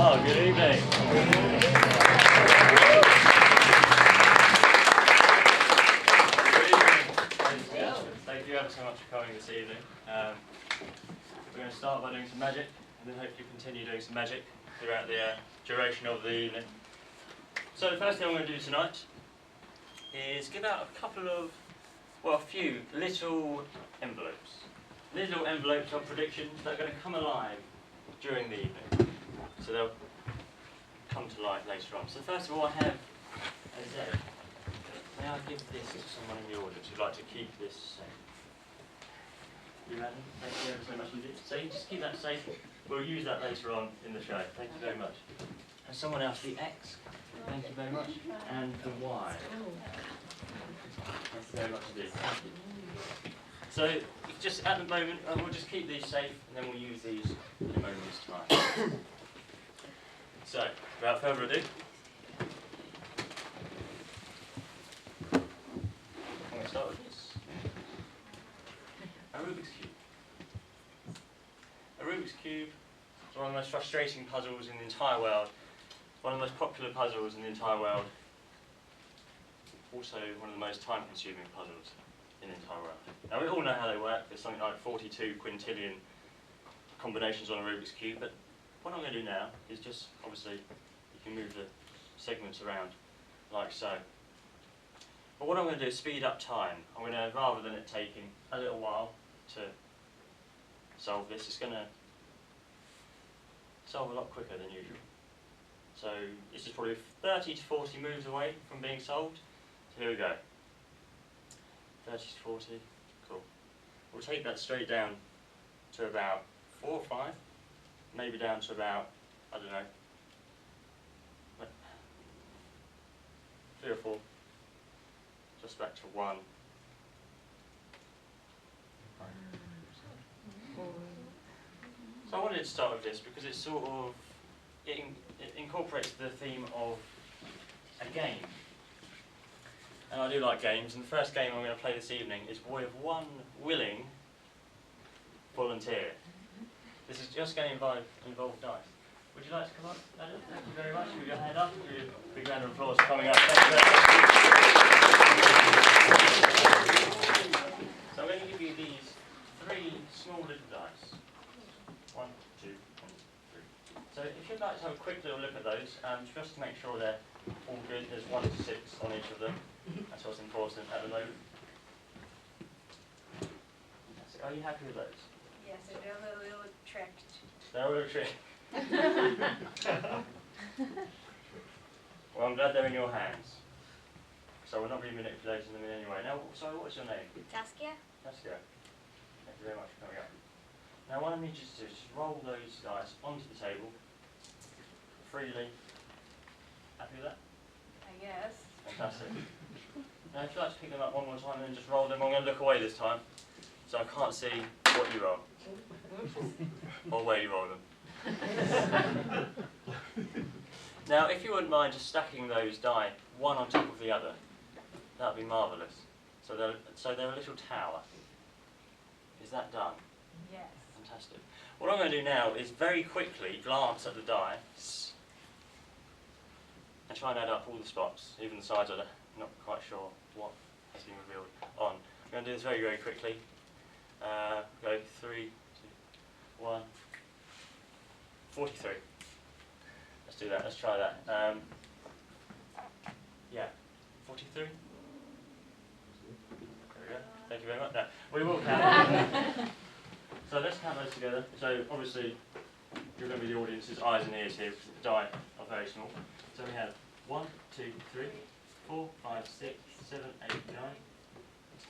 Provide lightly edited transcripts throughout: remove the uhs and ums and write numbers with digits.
Oh, good evening. Thank you ever so much for coming this evening. We're going to start by doing some magic, and then hopefully continue doing some magic throughout the duration of the evening. So the first thing I'm going to do tonight is give out a few little envelopes. Little envelopes of predictions that are going to come alive during the evening. So they'll come to life later on. So first of all, I have a Z. May I give this to someone in the audience who'd like to keep this safe? You, Adam? Thank you ever so much indeed. So you just keep that safe. We'll use that later on in the show. Thank you very much. And someone else, the X. Thank you very much. And the Y. Thank you very much indeed. So just at the moment, we'll just keep these safe, and then we'll use these in a moment's time. So, without further ado, I'm going to start with this. A Rubik's Cube. A Rubik's Cube is one of the most frustrating puzzles in the entire world. One of the most popular puzzles in the entire world. Also one of the most time-consuming puzzles in the entire world. Now we all know how they work. There's something like 42 quintillion combinations on a Rubik's Cube, but what I'm going to do now is just, obviously, you can move the segments around like so. But what I'm going to do is speed up time. I'm going to, rather than it taking a little while to solve this, it's going to solve a lot quicker than usual. So this is probably 30 to 40 moves away from being solved. So here we go. 30 to 40, cool. We'll take that straight down to about 4 or 5, maybe down to about, I don't know, 3 or 4, just back to 1. So I wanted to start with this because it's sort of, it incorporates the theme of a game. And I do like games, and the first game I'm going to play this evening is with one willing volunteer. This is just going to involve dice. Would you like to come up, Adam? Thank you very much. With your hand up. Big round of applause for coming up. Thank you very much. So I'm going to give you these 3 small little dice. 1, 2, and 3. So if you'd like to have a quick little look at those, just to make sure they're all good, there's 1 to 6 on each of them. That's what's important at the moment. Are you happy with those? Yes, they're a little tricked. They're a little tricked. Well, I'm glad they're in your hands. So we're not really manipulating them in any way. Now, sorry, what's your name? Saskia? Saskia. Thank you very much for coming up. Now, what I need you to do is just roll those dice onto the table freely. Happy with that? I guess. Fantastic. Now, if you'd like to pick them up one more time and then just roll them, I'm going to look away this time, so I can't see what you roll, or where you roll them. Now, if you wouldn't mind just stacking those die one on top of the other, that would be marvellous. So they're a little tower. Is that done? Yes. Fantastic. What I'm going to do now is very quickly glance at the dice and try and add up all the spots, even the sides I'm not quite sure what has been revealed on. I'm going to do this very, very quickly. Go 3, 2, 1, 43. Let's do that, let's try that. Yeah, 43. There we go, thank you very much. No, we will count. So let's count those together. So obviously, you're going to be the audience's eyes and ears here because the die are very small. So we have 1, 2, 3, 4, 5, 6, 7, 8, 9,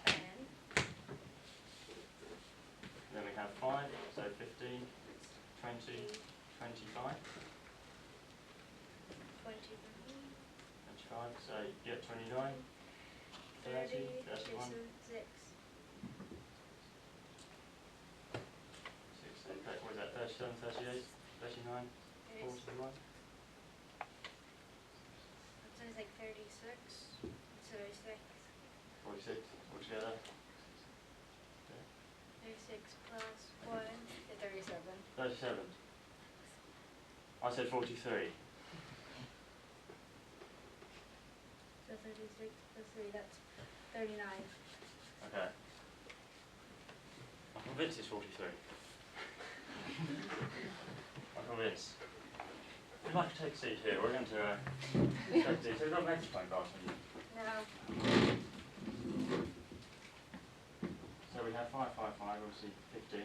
10. Then we have 5, so 15, 20, 25. 25, so yeah, 29, 30, 31. 6. 6, what is that, 37, 38, 39, 41. It says like 36. 36. 46 altogether. 36 plus 1 is 37. 37. I said 43. So 36 plus 3, that's 39. Okay. I'm convinced it's 43. I'm convinced. We'd like to take a seat here. We're going to take a seat. So we've got a magnifying glass on you. No. So we have 5, 5, 5, obviously 15.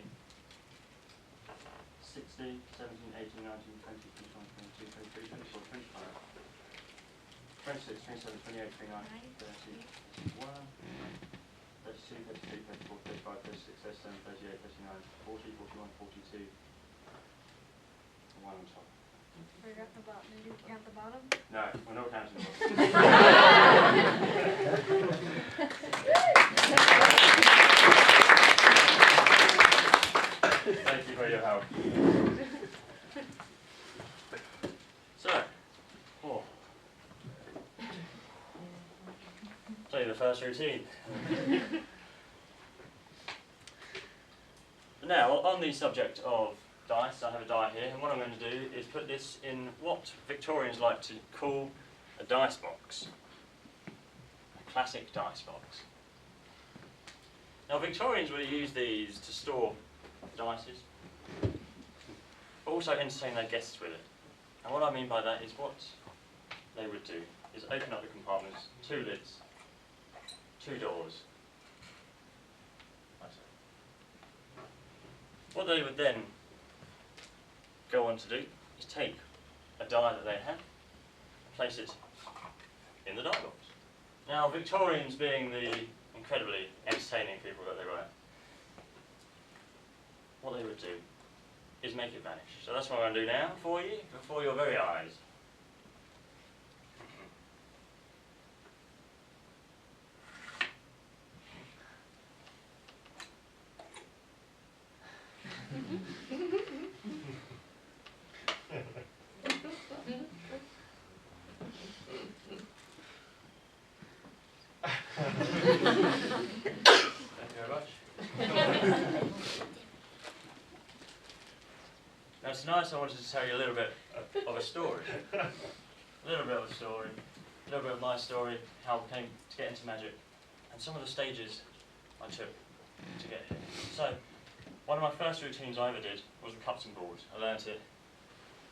16, 17, 18, 19, 20, 21, 22, 23, 24, 25. 26, 27, 28, 29, 30, 31, 32, 33, 34, 35, 36, 37, 38, 39, 40, 41, 42. One on top. Forgot the bottom. Did you count the bottom? No, we're not counting the Thank you for your help. So, tell you the first routine. Now, on the subject of dice, I have a die here, and what I'm going to do is put this in what Victorians like to call a dice box. A classic dice box. Now, Victorians would use these to store dices, but also entertain their guests with it. And what I mean by that is what they would do is open up the compartments, 2 lids, 2 doors. Like so. What they would then go on to do is take a die that they had, place it in the die box. Now, Victorians being the incredibly entertaining people that they were, what they would do is make it vanish. So that's what I'm going to do now for you, before your very eyes. Thank you very much. Now tonight I wanted to tell you a little bit of a story. A little bit of a story. A little bit of my story, how I came to get into magic, and some of the stages I took to get here. So, one of my first routines I ever did was the cups and balls. I learned to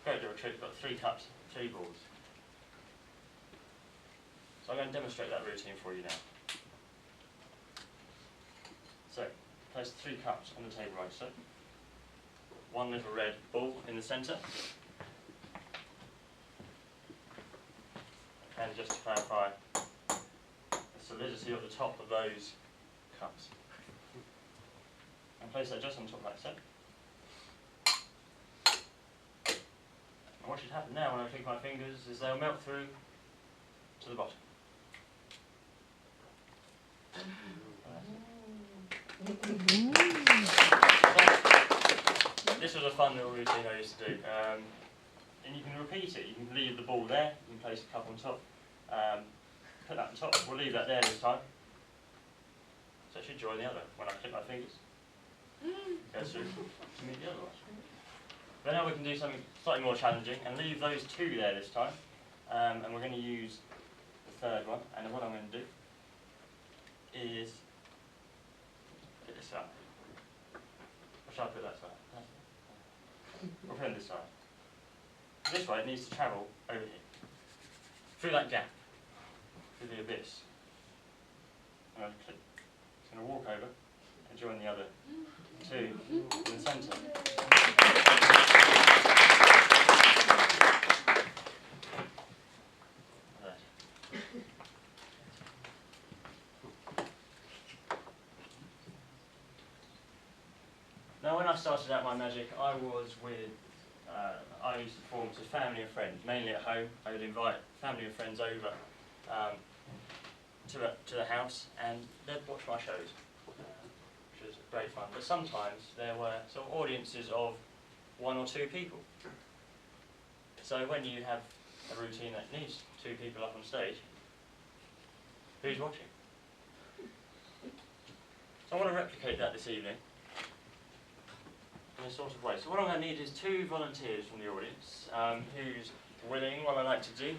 go to a trick, got 3 cups, 3 balls. So I'm going to demonstrate that routine for you now. So, place 3 cups on the table like so. 1 little red ball in the centre. And just to clarify, the solidity at the top of those cups. And place that just on top like so. And what should happen now when I click my fingers is they'll melt through to the bottom. This was a fun little routine I used to do. And you can repeat it. You can leave the ball there, you can place a cup on top, put that on top. We'll leave that there this time. So it should join the other when I click my fingers. Go through to meet the other one. But now we can do something slightly more challenging and leave those 2 there this time. And we're going to use the 3rd one. And what I'm going to do is get this up. Or shall I put that side? We'll put it this side. This way it needs to travel over here. Through that gap. Through the abyss. I'm going to click. It's going to walk over and join the other 2 in the centre. Now, when I started out my magic, I was with, I used to form to family and friends, mainly at home. I would invite family and friends over to the house, and they'd watch my shows, which was great fun. But sometimes there were sort of audiences of 1 or 2 people. So when you have a routine that needs 2 people up on stage, who's watching? So I want to replicate that this evening. in a sort of way. So what I'm going to need is 2 volunteers from the audience who's willing, what I like to do.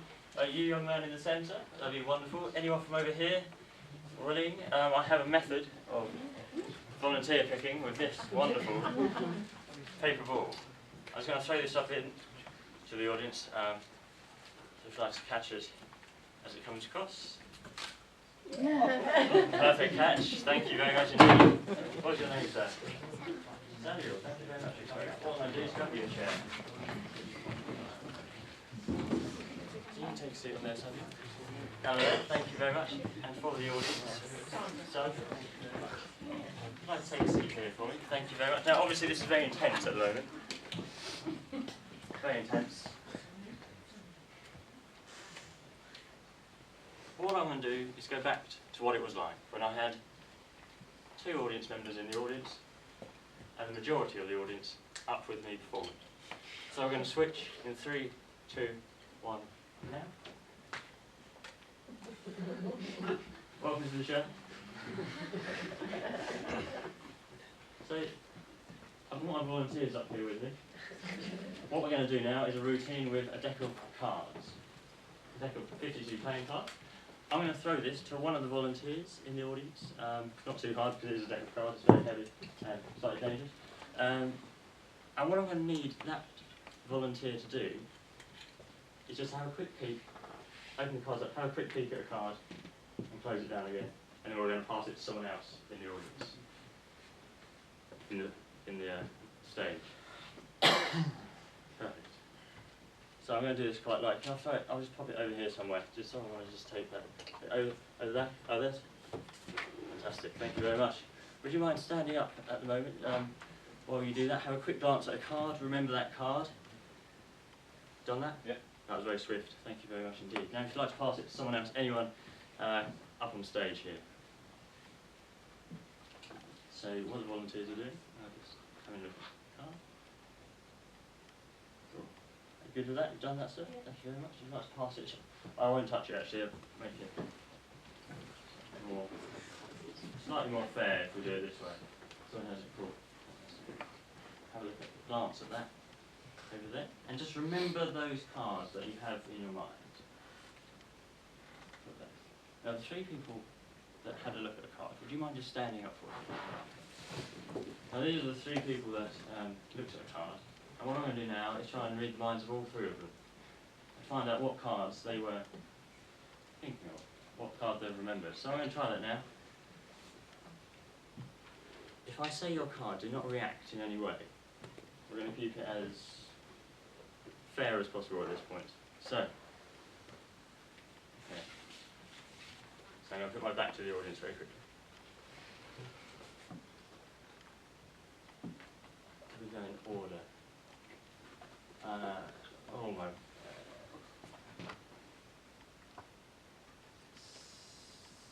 You young man in the centre, that'd be wonderful. Anyone from over here willing? I have a method of volunteer picking with this wonderful paper ball. I'm just going to throw this up in to the audience, so if you'd like to catch it as it comes across. Perfect catch, thank you very much indeed. What's your name, sir? Samuel, thank you very much. What I'm going to do is grab you a chair. You can take a seat on there, Samuel. Down there, thank you very much. And for the audience, so, I'd like to take a seat here for me. Thank you very much. Now, obviously, this is very intense at the moment. Very intense. What I'm going to do is go back to what it was like when I had 2 audience members in the audience and the majority of the audience up with me performing. So we're going to switch in 3, 2, 1, now. Welcome to the show. So, I've got my volunteers up here with me. What we're going to do now is a routine with a deck of cards. A deck of 52 playing cards. I'm going to throw this to one of the volunteers in the audience. Not too hard because it is a deck of cards, it's very heavy and slightly dangerous. And what I'm going to need that volunteer to do is just have a quick peek, open the cards up, have a quick peek at a card and close it down again. And then we're going to pass it to someone else in the audience, in the stage. Perfect. So I'm going to do this quite light. Can I throw it? I'll just pop it over here somewhere. Just someone want to just take that over there. Oh, this. Fantastic. Thank you very much. Would you mind standing up at the moment? While you do that, have a quick glance at a card. Remember that card. Done that? Yeah. That was very swift. Thank you very much indeed. Now, if you'd like to pass it to someone else, anyone up on stage here. So, what the volunteers are doing? Just having a look at the card. Cool. Are you good with that? You've done that, sir? Yeah. Thank you very much. If you'd like to pass it. I won't touch it actually. I'll make it more, slightly more fair if we do it this way. Someone has it cool. Have a look at, glance at that over there, and just remember those cards that you have in your mind. Now, the 3 people that had a look at the card, would you mind just standing up for me? Now, these are the 3 people that looked at the card, and what I'm going to do now is try and read the minds of all 3 of them, and find out what cards they were thinking of, what card they remembered. So I'm going to try that now. If I say your card, do not react in any way. We're going to keep it as fair as possible at this point. So, okay. So I'm going to put my back to the audience very quickly. We go in order. Oh my.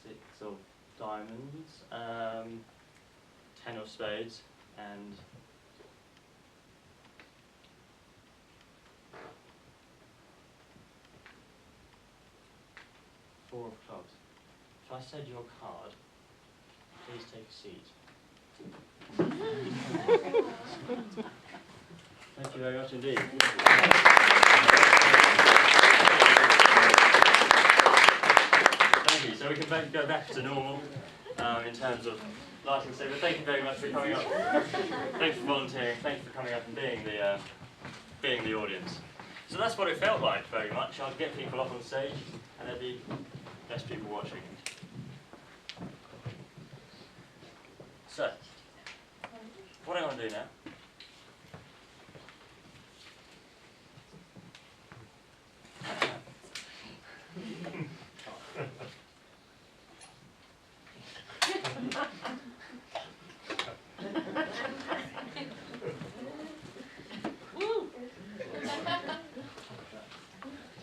6 of diamonds, 10 of spades, and 4 of clubs. If I said your card, please take a seat. Thank you very much indeed. Thank you. So we can go back to normal in terms of lighting. So, but thank you very much for coming up. Thanks for volunteering. Thank you for coming up and being the audience. So that's what it felt like very much. I'd get people up on stage, and there'd be less people watching. So, what I'm going to do now.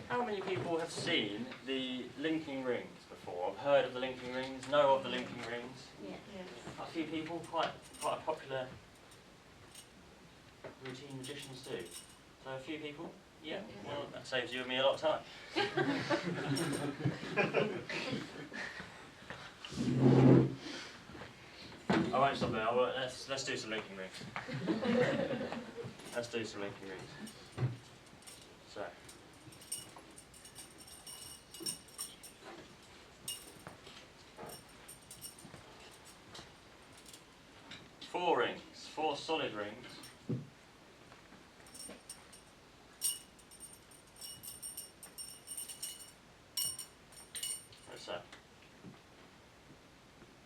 How many people have seen the linking rings before? Have heard of the linking rings? Know of the linking rings? Yeah. A few people, quite a popular routine magicians do. So a few people? Yeah. Well, that saves you and me a lot of time. I won't stop there. Let's do some linking rings. Let's do some linking rings. So. 4 rings, 4 solid rings. Like so.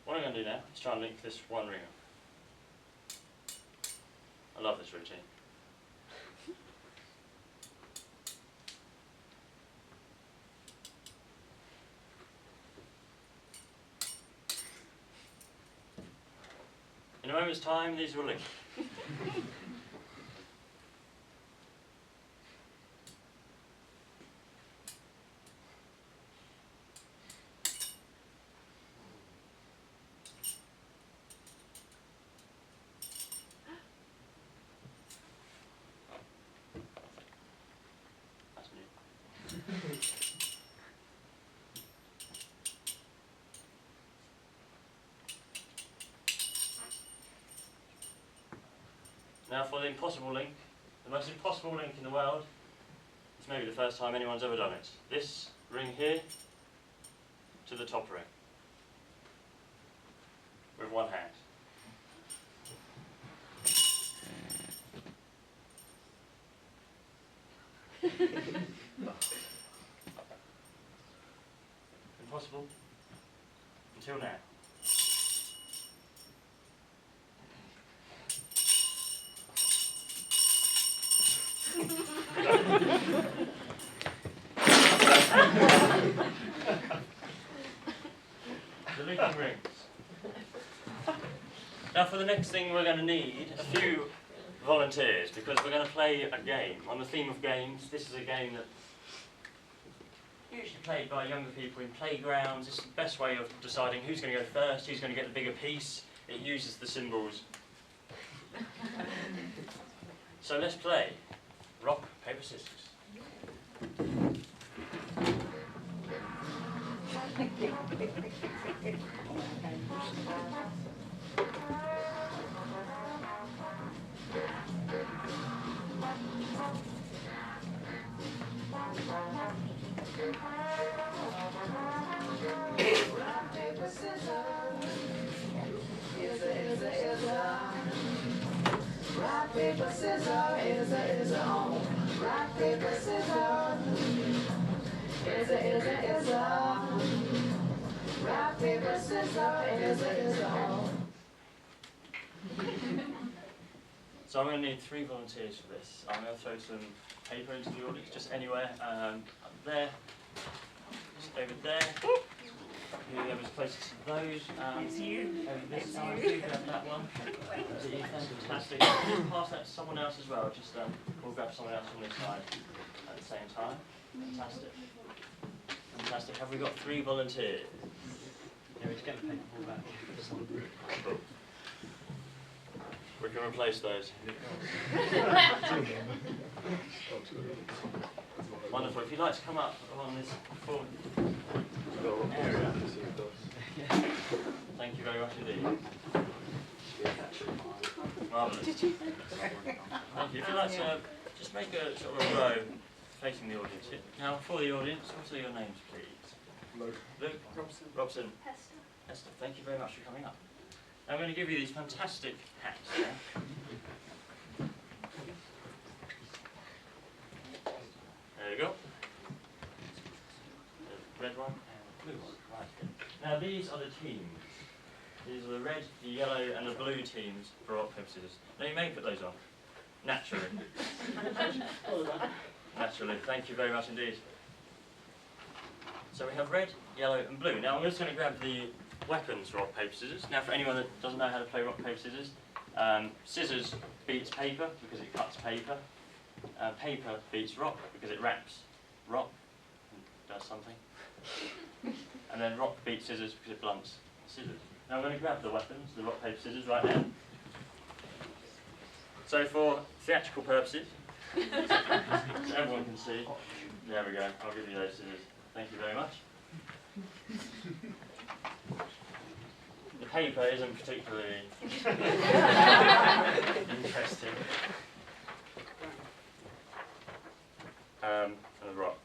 What I'm going to do now is try and link this one ring up. I love this routine. In a moment's time, these will link. That's new. Now for the impossible link, the most impossible link in the world. It's maybe the first time anyone's ever done it. This ring here to the top ring with one hand. Impossible until now. The linking rings. Now for the next thing we're going to need a few volunteers because we're going to play a game. On the theme of games, this is a game that usually played by younger people in playgrounds. It's the best way of deciding who's going to go first, who's going to get the bigger piece. It uses the symbols. So let's play rock, paper, scissors. Rock, paper, scissors. Rock, paper, scissors. Is a on. Rock, paper, scissors. Is a. Rock, paper, scissors. Is a on. So I'm going to need 3 volunteers for this. I'm going to throw some paper into the audience, just anywhere. Up there, just over there. Whoever's closest to those. It's you. Over this It's side, you. grab that one. Is it Ethan? Fantastic. Just pass that to someone else as well. Just we'll grab someone else from this side at the same time. Fantastic. Fantastic. Have we got 3 volunteers? Yeah, we just get the paper ball back. Cool. We can replace those. Wonderful. If you'd like to come up along this forward area. Thank you very much indeed. Marvellous. Thank you. If you'd like to just make a sort of a row facing the audience. Now for the audience, what are your names please? Luke? Robson. Hester. Esther, thank you very much for coming up. I'm going to give you these fantastic hats now. There you go. The red one and the blue one. Right. Now these are the teams. These are the red, the yellow and the blue teams for rock, paper, scissors. Now you may put those on. Naturally. Naturally. Thank you very much indeed. So we have red, yellow and blue. Now I'm just going to grab the weapons for rock, paper, scissors. Now for anyone that doesn't know how to play rock, paper, scissors, scissors beats paper because it cuts paper. Paper beats rock because it wraps rock and does something. And then rock beats scissors because it blunts scissors. Now I'm going to grab the weapons, the rock, paper, scissors right now. So for theatrical purposes, so everyone can see, there we go, I'll give you those scissors. Thank you very much. The paper isn't particularly interesting. And the rock.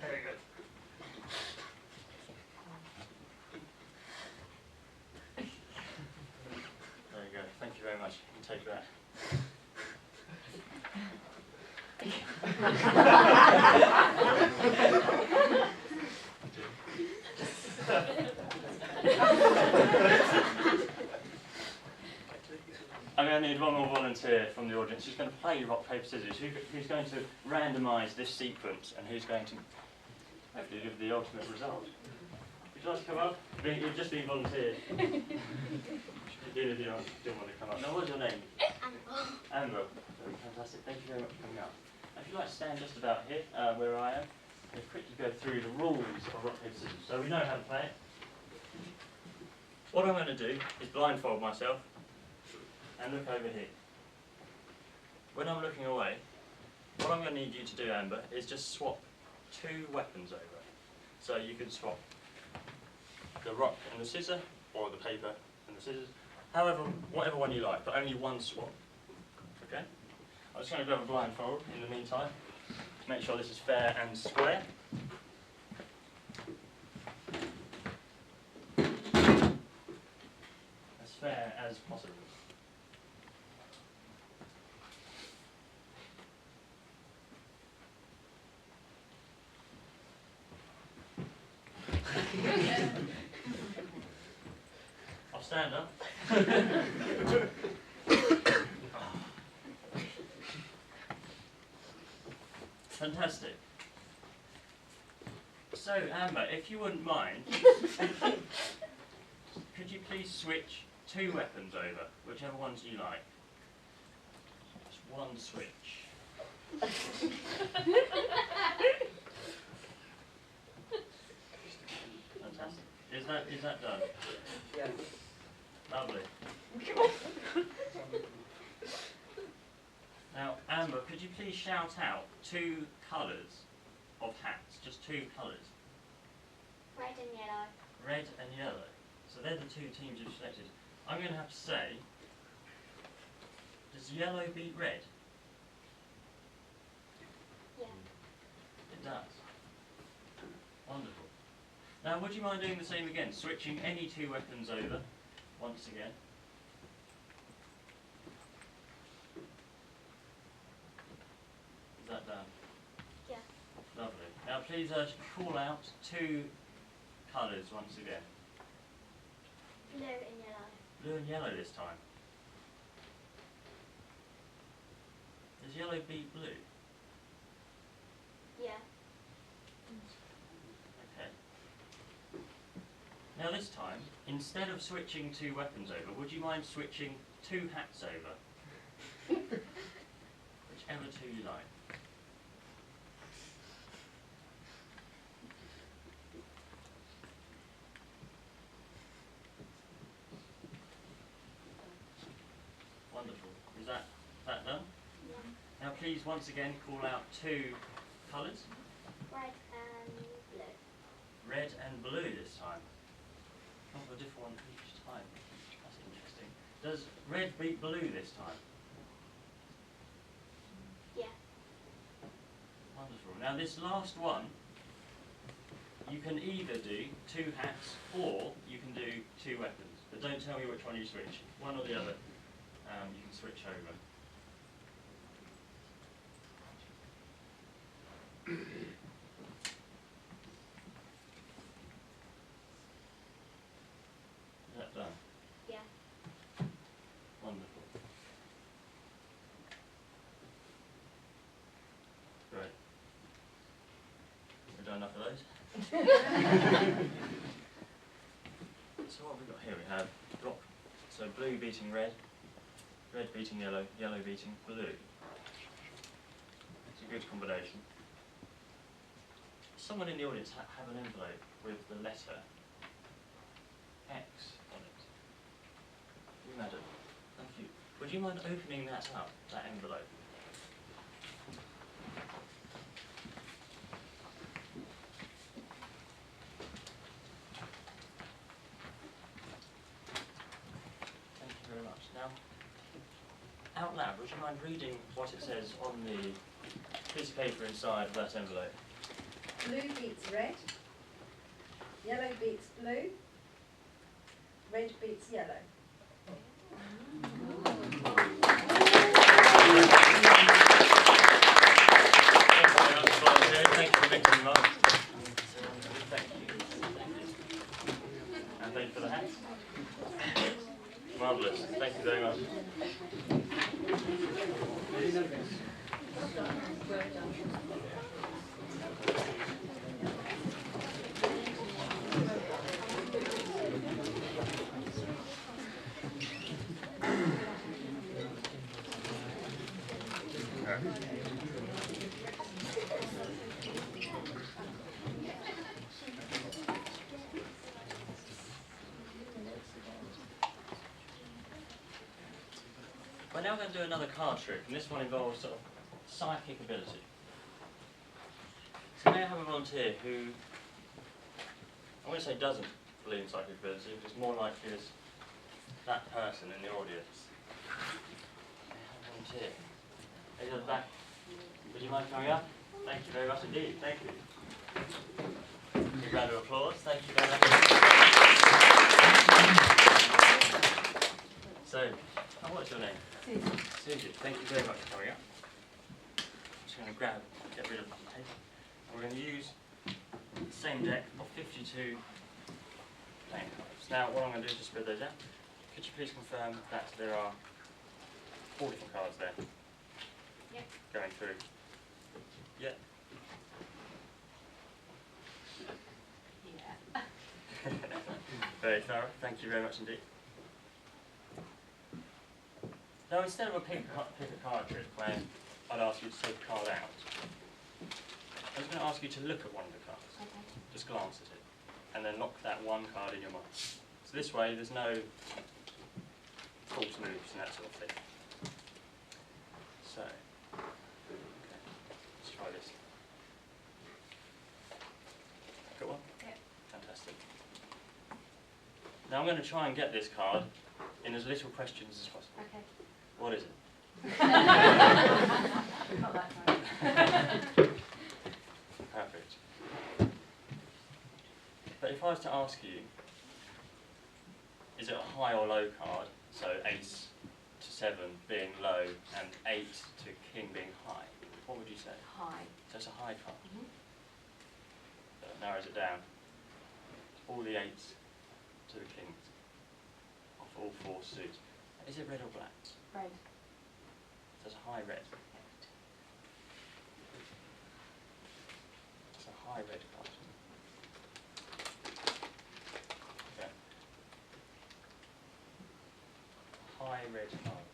Very good. There you go. Thank you very much. You can take that. I'm going to need one more volunteer from the audience who's going to play rock, paper, scissors, who's going to randomise this sequence and who's going to hopefully give the ultimate result. Would you like to come up? You've just been volunteered. Even if you don't want to come up. Now, what's your name? Amber. Fantastic. Thank you very much for coming up. If you'd like to stand just about here, where I am, we'll quickly go through the rules of rock, paper, scissors. So we know how to play it. What I'm going to do is blindfold myself and look over here. When I'm looking away, what I'm going to need you to do, Amber, is just swap 2 weapons over. So you can swap the rock and the scissor, or the paper and the scissors, however, whatever one you like, but only one swap. Okay? I'm just going to grab a blindfold in the meantime, to make sure this is fair and square. As fair as possible. I'll stand up. Fantastic. So, Amber, if you wouldn't mind, could you please switch 2 weapons over, whichever ones you like? Just one switch. Fantastic. Is that done? Yeah. Lovely. Now, Amber, could you please shout out 2 colours of hats? Just 2 colours. Red and yellow. Red and yellow. So they're the 2 teams you've selected. I'm going to have to say, does yellow beat red? Yeah. It does. Wonderful. Now, would you mind doing the same again? Switching any 2 weapons over, once again. Is that done? Yeah. Lovely. Now, please call out 2 colours once again. Blue and yellow. Blue and yellow this time. Does yellow beat blue? Yeah. Okay. Now this time, instead of switching 2 weapons over, would you mind switching 2 hats over? Whichever 2 you like. Wonderful. Is that done? Yeah. Now please once again call out 2 colours. Red and blue. Red and blue this time. Not a different one each time. That's interesting. Does red beat blue this time? Yeah. Wonderful. Now this last one, you can either do 2 hats or you can do 2 weapons. But don't tell me which one you switch. One or the other. You can switch over. Is that done? Yeah. Wonderful. Great. We've done enough of those? So what have we got here? We have rock. So blue beating red, red beating yellow, yellow beating blue. It's a good combination. Someone in the audience have an envelope with the letter X on it. Madam, thank you. Would you mind opening that up, that envelope? Thank you very much. Now, out loud, would you mind reading what it says on the piece of paper inside of that envelope? Blue beats red, yellow beats blue, red beats yellow. Thank you for mixing them up. Thank you. And thank you for the hat. Marvellous. Thank you very much. We're now going to do another card trick, and this one involves sort of psychic ability. So may I have a volunteer who, I won't say doesn't believe in psychic ability, but is more likely as that person in the audience. May I have a volunteer? Lady at the back, would you mind coming up? Thank you very much indeed, thank you. A round of applause, thank you very much. So, what's your name? Susie. Susie, thank you very much for coming up. I'm just going to get rid of the paper. And we're going to use the same deck of 52 playing cards. Now, what I'm going to do is just spread those out. Could you please confirm that there are 4 different cards there? Yep. Going through. Yeah. Yeah. Very thorough. Thank you very much indeed. Now, instead of a pick a card trick where I'd ask you to take a card out, I was going to ask you to look at one of the cards. Okay. Just glance at it, and then lock that one card in your mind. So this way, there's no false moves and that sort of thing. So, okay, let's try this. Got one? Yep. Fantastic. Now I'm going to try and get this card in as little questions as possible. Okay. What is it? Not that time. Perfect. But if I was to ask you, is it a high or low card? So ace to 7 being low and 8 to king being high. What would you say? High. So it's a high card. Mhm. That narrows it down. All the 8s to the kings of all 4 suits. Is it red or black? Red. So it's a high red. It's a high red card. Okay. A high red card.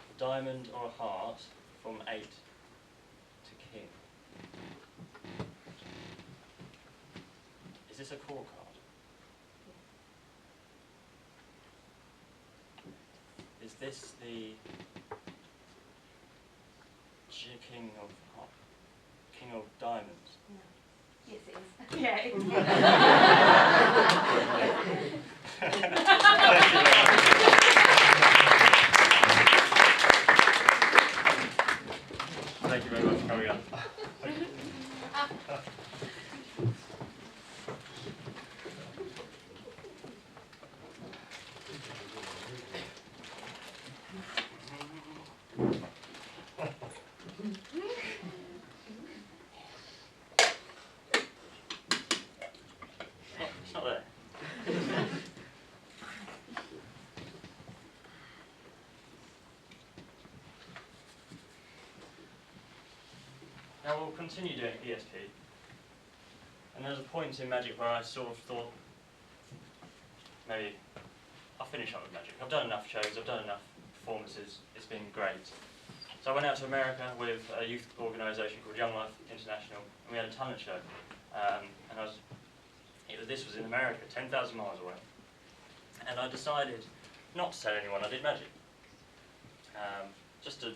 A diamond or a heart from 8 to king. Is this a core card? Is this the king of diamonds? No. Yes, it is. Yeah, it is. Thank you very much for coming up. It's not there. Now we'll continue doing ESP, and there's a point in Magic where I sort of thought, maybe I'll finish up with Magic. I've done enough shows, I've done enough performances, it's been great. So I went out to America with a youth organisation called Young Life International, and we had a talent show. And this was in America, 10,000 miles away. and I decided not to tell anyone I did magic. Just to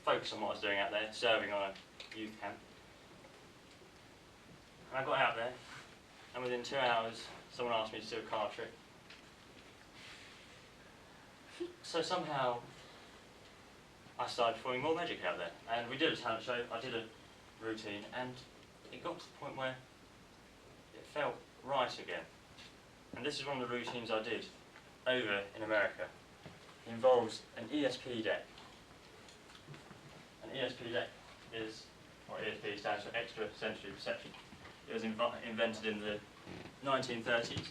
focus on what I was doing out there, serving on a youth camp. And I got out there, and within 2 hours, someone asked me to do a card trick. So somehow, I started performing more magic out there. And we did a talent show, I did a routine, and it got to the point where it felt right again. And this is one of the routines I did over in America. It involves an ESP deck. An ESP deck is, or ESP stands for Extra Sensory Perception. It was invented in the 1930s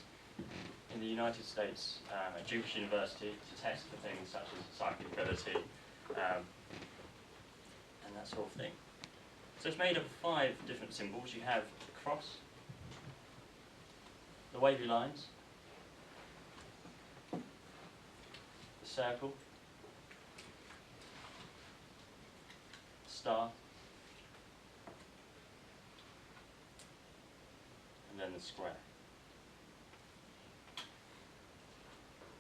in the United States at Duke University to test for things such as psychic ability and that sort of thing. So it's made of 5 different symbols. You have the cross, the wavy lines, the circle, the star, and then the square.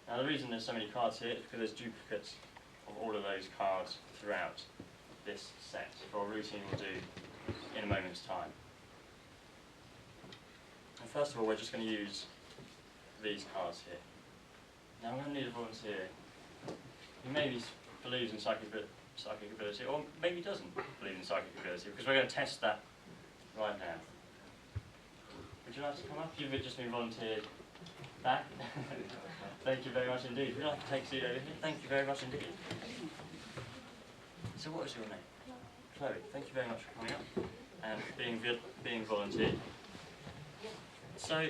Now the reason there's so many cards here is because there's duplicates of all of those cards throughout this set for a routine we'll do in a moment's time. And first of all, we're just going to use these cards here. Now I'm going to need a volunteer who maybe believes in psychic ability, or maybe doesn't believe in psychic ability, because we're going to test that right now. Would you like to come up? You've just been volunteered back. Thank you very much indeed. Would you like to take a seat over here? Thank you very much indeed. So what is your name? Chloe. Thank you very much for coming up and being volunteered. So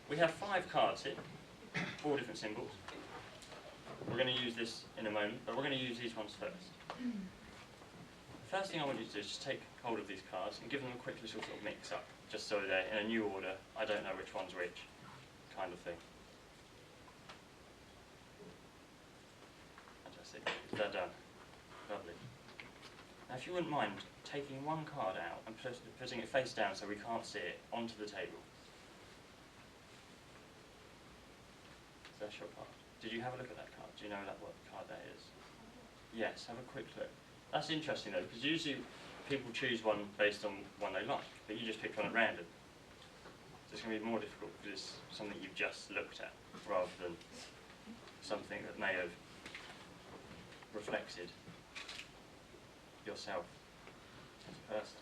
we have 5 cards here, 4 different symbols. We're going to use this in a moment, but we're going to use these ones first. The first thing I want you to do is just take hold of these cards and give them a quick little sort of mix up, just so they're in a new order. I don't know which one's which, kind of thing. Fantastic. Is that done? Lovely. Now if you wouldn't mind taking one card out and putting it face down so we can't see it onto the table. So that's your card. Did you have a look at that card? Do you know what card that is? Yes, have a quick look. That's interesting though, because usually people choose one based on one they like, but you just picked one at random. So it's going to be more difficult because it's something you've just looked at, rather than something that may have reflected yourself as a person.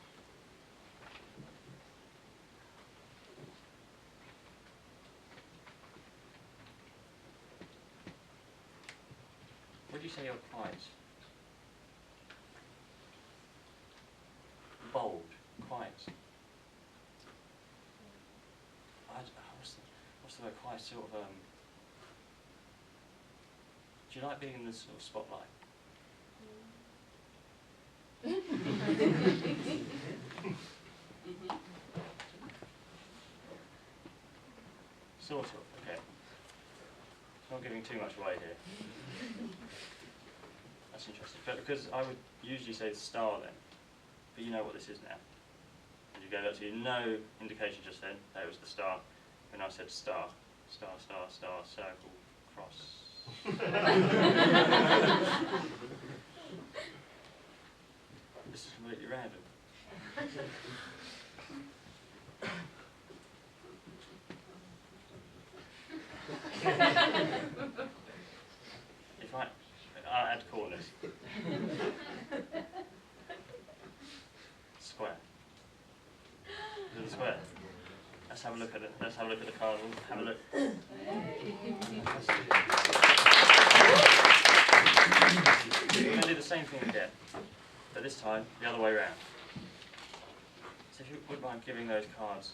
Would you say you're quite bold, quite? What's the word? Quite sort of. Do you like being in the sort of spotlight? Sort of. Okay. Not giving too much away here. That's interesting. But because I would usually say the star then, but you know what this is now. And you gave that to you. No indication just then that it was the star. When I said star, star, star, star, circle, cross. This is completely random. If I'll add corners. Square. Is it a square? Let's have a look at it. Let's have a look at the card. We'll have a look. We're going to do the same thing again, but this time the other way around. So if you wouldn't mind giving those cards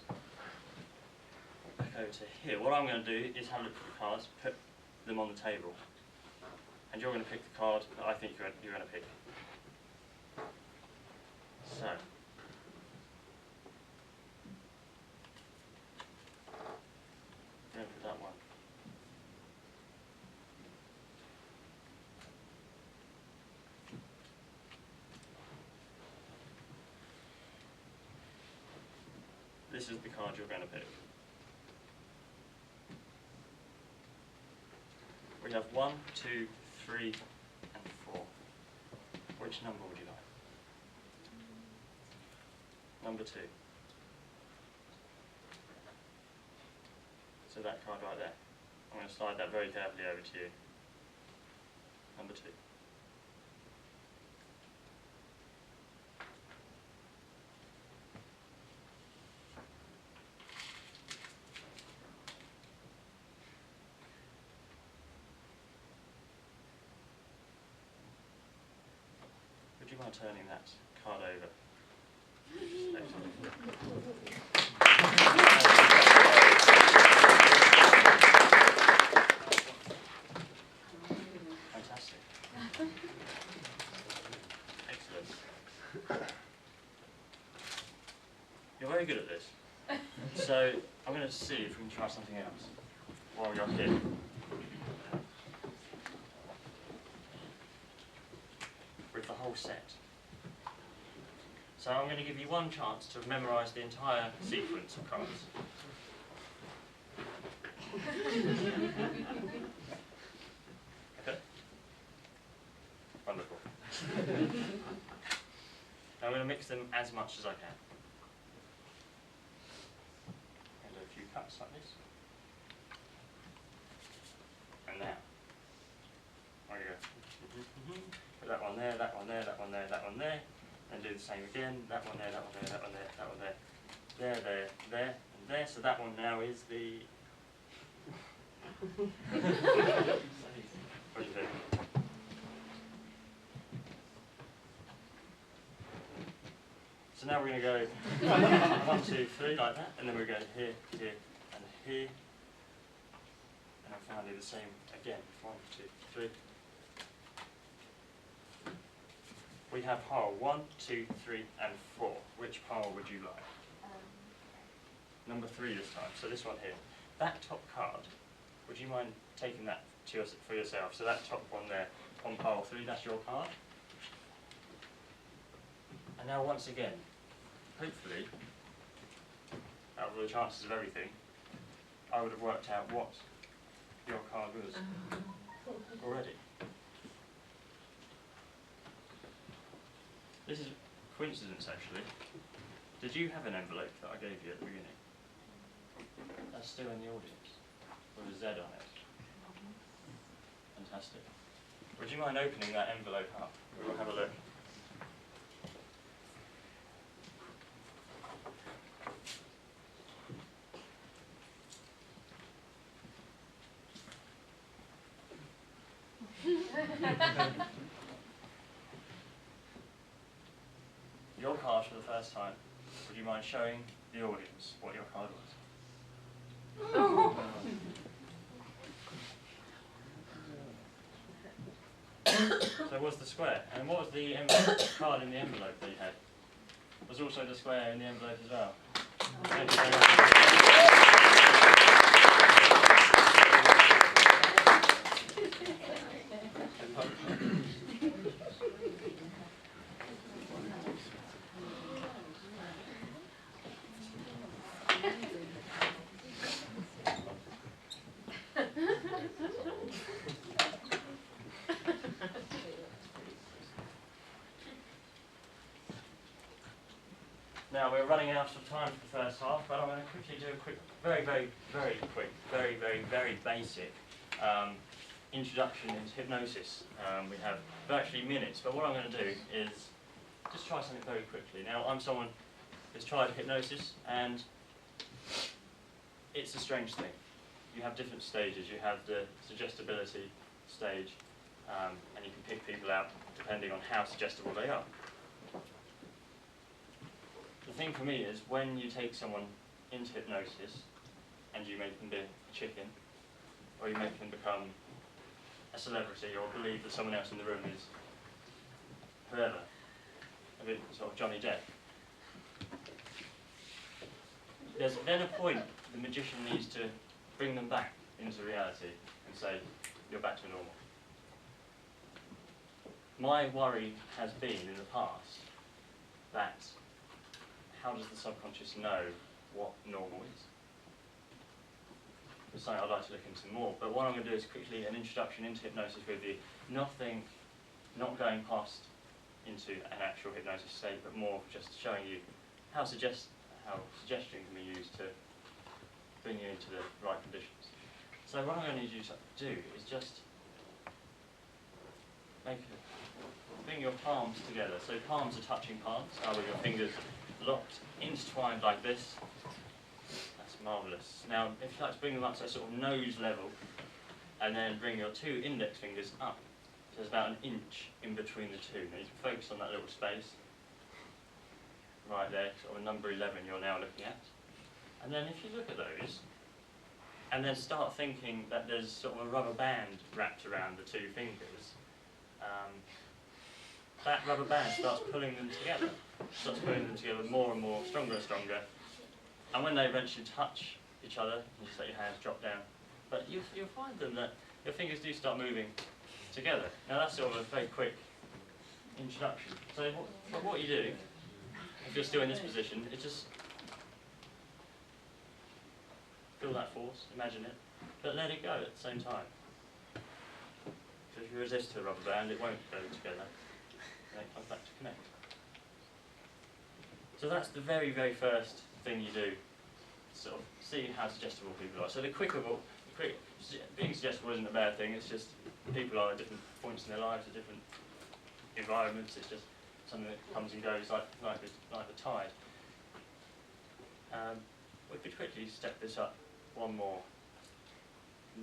back over to here, what I'm going to do is have a look at the cards, put them on the table, and you're going to pick the card that I think you're going to pick. So. Going for that one. This is the card you're going to pick. We have 1, 2, 3, and 4. Which number would you like? Number 2. So that card right there. I'm going to slide that very carefully over to you. Number 2. Would you mind turning that card over? Fantastic. Excellent. You're very good at this. So I'm going to see if we can try something else while you're here. With the whole set. So I'm going to give you one chance to memorise the entire sequence of cards. Okay? Wonderful. I'm going to mix them as much as I can. And do a few cuts like this. And now. There you go. Put that one there, that one there, that one there, that one there. And do the same again. That one there, that one there, that one there, that one there. There, there, there, and there. So that one now is the... What do you think? So now we're going to go 1, 2, 3 like that, and then we're going here, here, and here, and then finally the same again. 1, 2, 3. We have pile 1, 2, 3, and 4. Which pile would you like? Number 3 this time. So this one here. That top card. Would you mind taking that to for yourself? So that top one there on pile 3. That's your card. And now once again, hopefully, out of the chances of everything, I would have worked out what your card was already. This is coincidence, actually. Did you have an envelope that I gave you at the beginning? That's still in the audience, with a Z on it. Fantastic. Would you mind opening that envelope up? We'll have a look. Your card for the first time. Would you mind showing the audience what your card was? So it was the square. And what was the card in the envelope that you had? Was also the square in the envelope as well? Thank you very much. Now we're running out of time for the first half, but I'm going to quickly do a quick, very basic introduction into hypnosis. We have virtually minutes, but what I'm going to do is just try something very quickly. Now I'm someone who's tried hypnosis, and it's a strange thing. You have different stages. You have the suggestibility stage, and you can pick people out depending on how suggestible they are. The thing for me is when you take someone into hypnosis and you make them be a chicken, or you make them become a celebrity, or believe that someone else in the room is whoever, a bit sort of Johnny Depp. There's then a point the magician needs to bring them back into reality and say, you're back to normal. My worry has been in the past that how does the subconscious know what normal is? is something I'd like to look into more. But what I'm going to do is quickly an introduction into hypnosis with you. Nothing, not going past into an actual hypnosis state, but more just showing you how suggestion can be used to bring you into the right conditions. So what I'm going to need you to do is just bring your palms together. So palms are touching palms, with your fingers locked, intertwined like this. That's marvellous. Now, if you like to bring them up to a sort of nose level, and then bring your 2 index fingers up. So there's about 1 inch in between the 2. Now you can focus on that little space. Right there, sort of number 11 you're now looking at. And then if you look at those, and then start thinking that there's sort of a rubber band wrapped around the 2 fingers, that rubber band starts pulling them together. Starts pulling them together more and more, stronger and stronger. And when they eventually touch each other, you just let your hands drop down. But you'll find them that your fingers do start moving together. Now that's sort of a very quick introduction. So what you do, if you're still in this position, is just feel that force, imagine it, but let it go at the same time. So if you resist to a rubber band, it won't go together, and it comes back to connect. So that's the very, very first thing you do, sort of see how suggestible people are. So being suggestible isn't a bad thing, it's just people are at different points in their lives, at different environments, it's just something that comes and goes like the tide. We could quickly step this up one more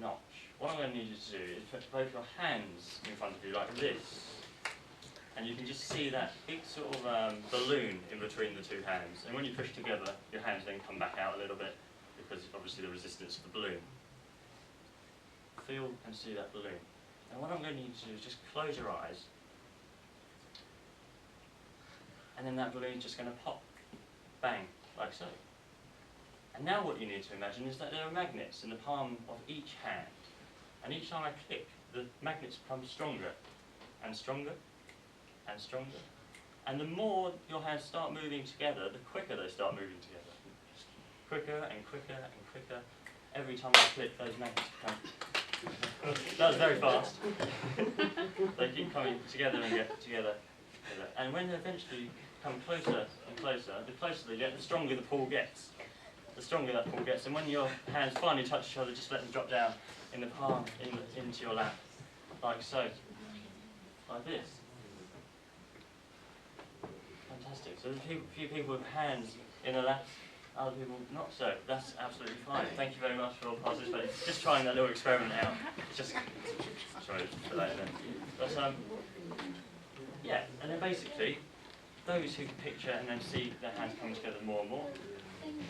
notch. What I'm going to need you to do is put both your hands in front of you like this, and you can just see that big sort of balloon in between the 2 hands. And when you push together, your hands then come back out a little bit because obviously the resistance of the balloon. Feel and see that balloon. And what I'm going to need you to do is just close your eyes, and then that balloon is just going to pop, bang, like so. And now what you need to imagine is that there are magnets in the palm of each hand. And each time I click, the magnets become stronger and stronger and stronger. And the more your hands start moving together, the quicker they start moving together. Quicker and quicker and quicker. Every time I click, those magnets become... That was very fast. They keep coming together and get together. And when they eventually come closer and closer, the closer they get, the stronger the pull gets. The stronger that pull gets, and when your hands finally touch each other, just let them drop down in the palm, into your lap, like so, like this. Fantastic. So there's a few people with hands in their laps, other people not so. That's absolutely fine. Thank you very much for all participating. Just trying that little experiment out. Just sorry for that in there. But yeah, and then basically, those who can picture and then see their hands coming together more and more.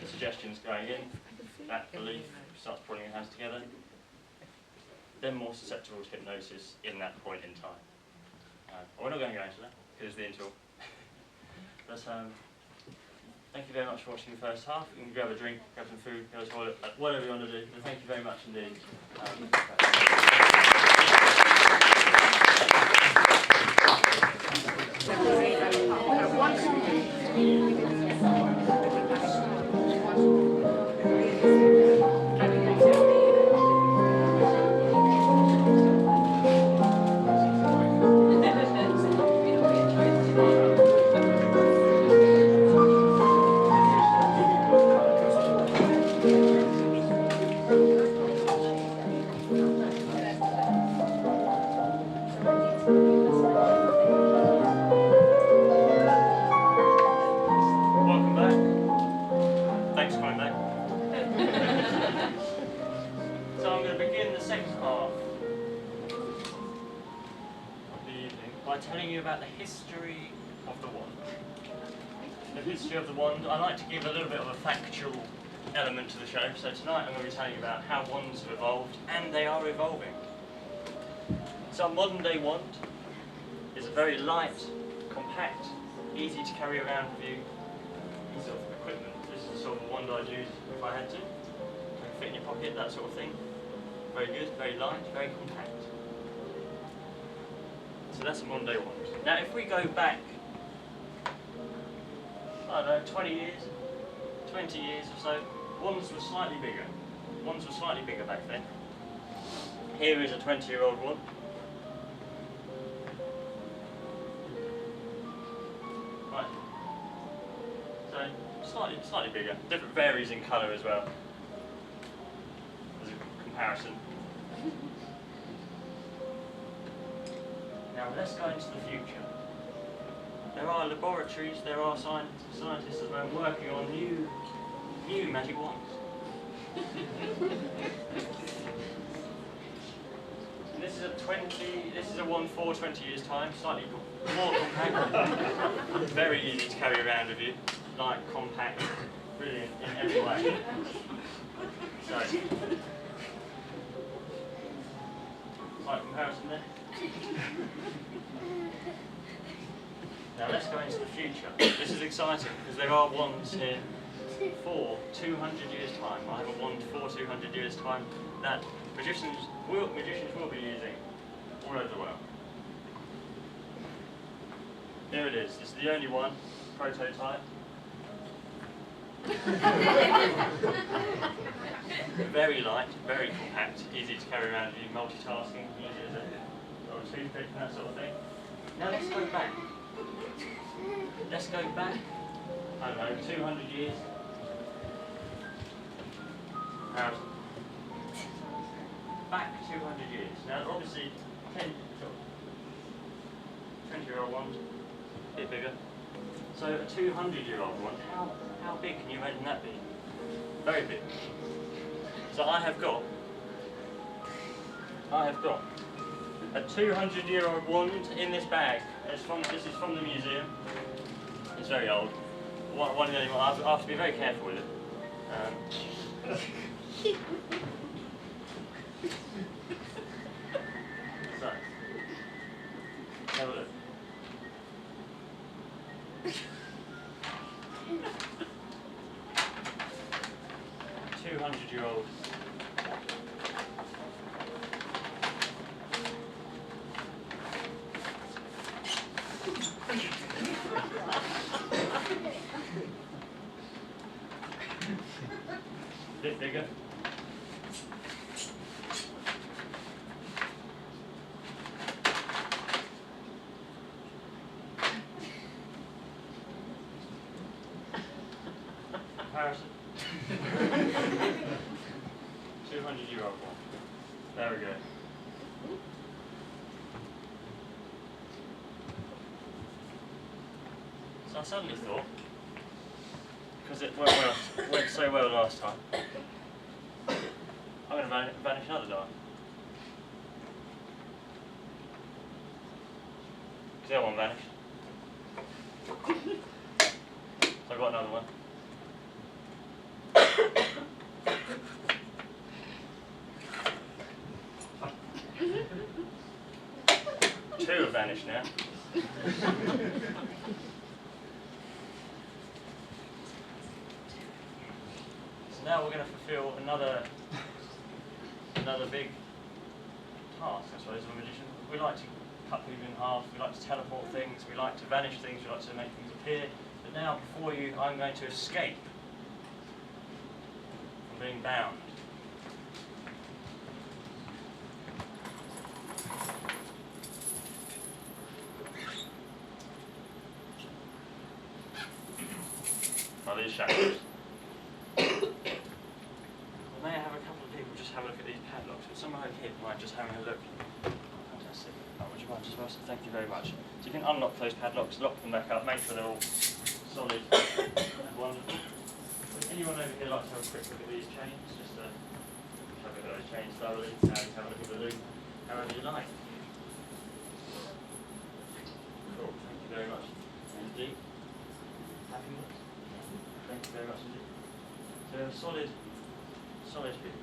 The suggestions going in, that belief starts pulling your hands together, then more susceptible to hypnosis in that point in time. We're not going to go into that, because it's the interval. But thank you very much for watching the first half. You can grab a drink, grab some food, go to the toilet, whatever you want to do. But thank you very much indeed. Telling you about the history of the wand. The history of the wand, I like to give a little bit of a factual element to the show, so tonight I'm going to be telling you about how wands have evolved, and they are evolving. So a modern day wand is a very light, compact, easy to carry around with you piece of equipment. This is the sort of wand I'd use if I had to. It can fit in your pocket, that sort of thing. Very good, very light, very compact. So that's a modern day wand. Now if we go back, I don't know, 20 years or so, wands were slightly bigger. Ones were slightly bigger back then. Here is a 20-year-old one. Right. So slightly bigger. Different varies in colour as well. As a comparison. Now let's go into the future. There are laboratories, there are scientists at the moment working on new magic wands. And this is a wand for 20 years time, slightly more compact, very easy to carry around with you, light, compact, brilliant in every way. So, slight comparison there. Now let's go into the future. This is exciting because there are wands here for 200 years time. I have a wand for 200 years time that magicians will be using all over the world. Here it is. This is the only one, prototype. Very light, very compact, easy to carry around with you, multitasking, easy as a toothpick and that sort of thing. Now let's go back. Let's go back, I don't know, 200 years. Back 200 years. Now obviously 20-year-old ones, a bit bigger. So a 200-year-old one, how big can you imagine that being? Very big. So I have got a 200-year-old wand in this bag. This is from the museum. It's very old. One of the only ones. I have to be very careful with it. So, have a look. 200-year-old. Bit bigger. Comparison. 200-year-old one. There we go. So I suddenly thought, because it went so well last time, I'm going to vanish another die. Because the other one vanished. So I've got another one. Two have vanished now. So now we're going to fulfill another big task, I suppose, of a magician. We like to cut people in half, we like to teleport things, we like to vanish things, we like to make things appear. But now, before you, I'm going to escape from being bound. By these shackles. May I have a couple of people just have a look at these padlocks? Would someone over here mind just having a look? Fantastic. Oh, would you mind just first? Thank you very much. So you can unlock those padlocks, lock them back up, make sure they're all solid and wonderful. Would anyone over here like to have a quick look at these chains? Just have a look at those chains thoroughly, have a look at the loop, however you like. Cool, thank you very much indeed. Happy with it? Thank you very much indeed. So solid hoop.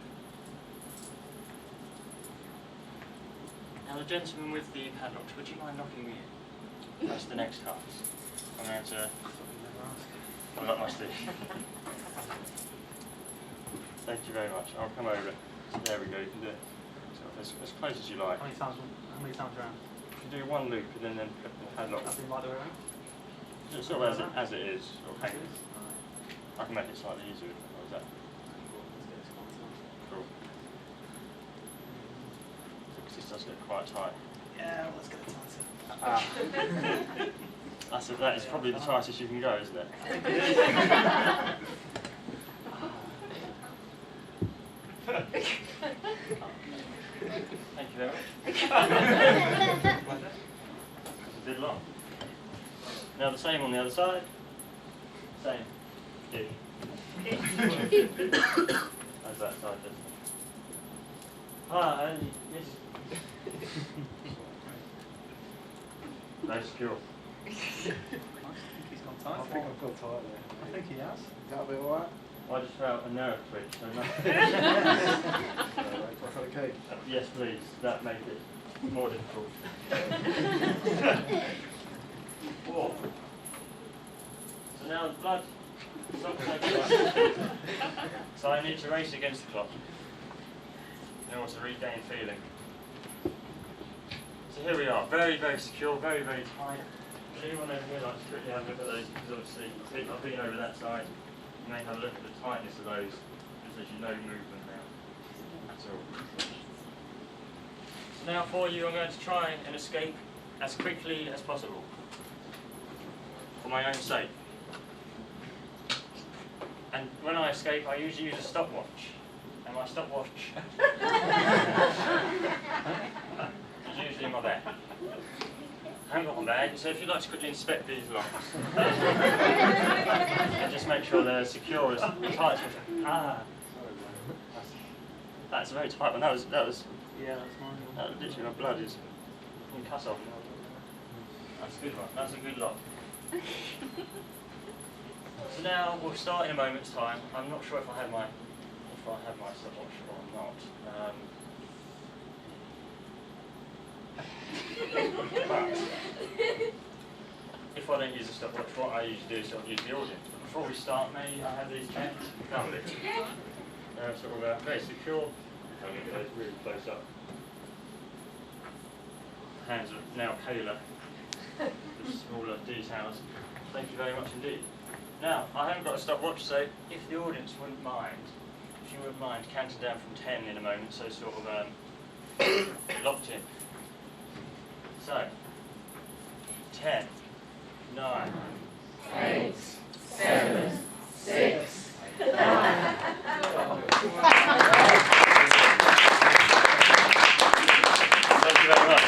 Now the gentleman with the padlocks, would you mind knocking me in? That's the next task. I'm going to... I'm not much do. Thank you very much. I'll come over. There we go, you can do it as close as you like. How many times around? You can do one loop and then put the padlock. Nothing right the way around? It's sort of as it is, or hang. I can make it slightly easier. How is that? Cool. This does get quite tight. Yeah, let's get it tighter. That is probably the tightest you can go, isn't it? Thank you very much. It's a bit long. Now the same on the other side. Same. How's that side then? Yes. Very secure. I think he's gone tight. I think I've got tight there. I think he has. Is that a bit alright? I just felt a nerve twitch, so nothing. Do I feel okay? Yes, please. That made it more difficult. Whoa. So now the blood stops circulating. So I need to race against the clock in order to regain feeling. So here we are, very, very secure, very, very tight. Does anyone over here like to quickly have a look at those? Because obviously I've been over that side. You may have a look at the tightness of those. There's actually no movement now at all. So now for you, I'm going to try and escape as quickly as possible for my own sake. And when I escape, I usually use a stopwatch. And my stopwatch is usually in my bag. I haven't got my bag, so if you'd like to quickly inspect these locks, and just make sure they're secure as tight as possible. That's a very tight one. That was Yeah, that's mine. literally my blood is in cut off. That's a good one. That's a good lock. So now we'll start in a moment's time. I'm not sure if I have my stopwatch or not. But if I don't use a stopwatch, what I usually do is I'll use the audience. But before we start, may I have these checked? Lovely. Sort of very secure. I'm going to get those really close up. Hands are now paler, the smaller details. Thank you very much indeed. Now, I haven't got a stopwatch, so if the audience wouldn't mind, if you wouldn't mind counting down from 10 in a moment, so sort of locked in. So, 10, 9, 8, 7, 6, 5. Thank you very much.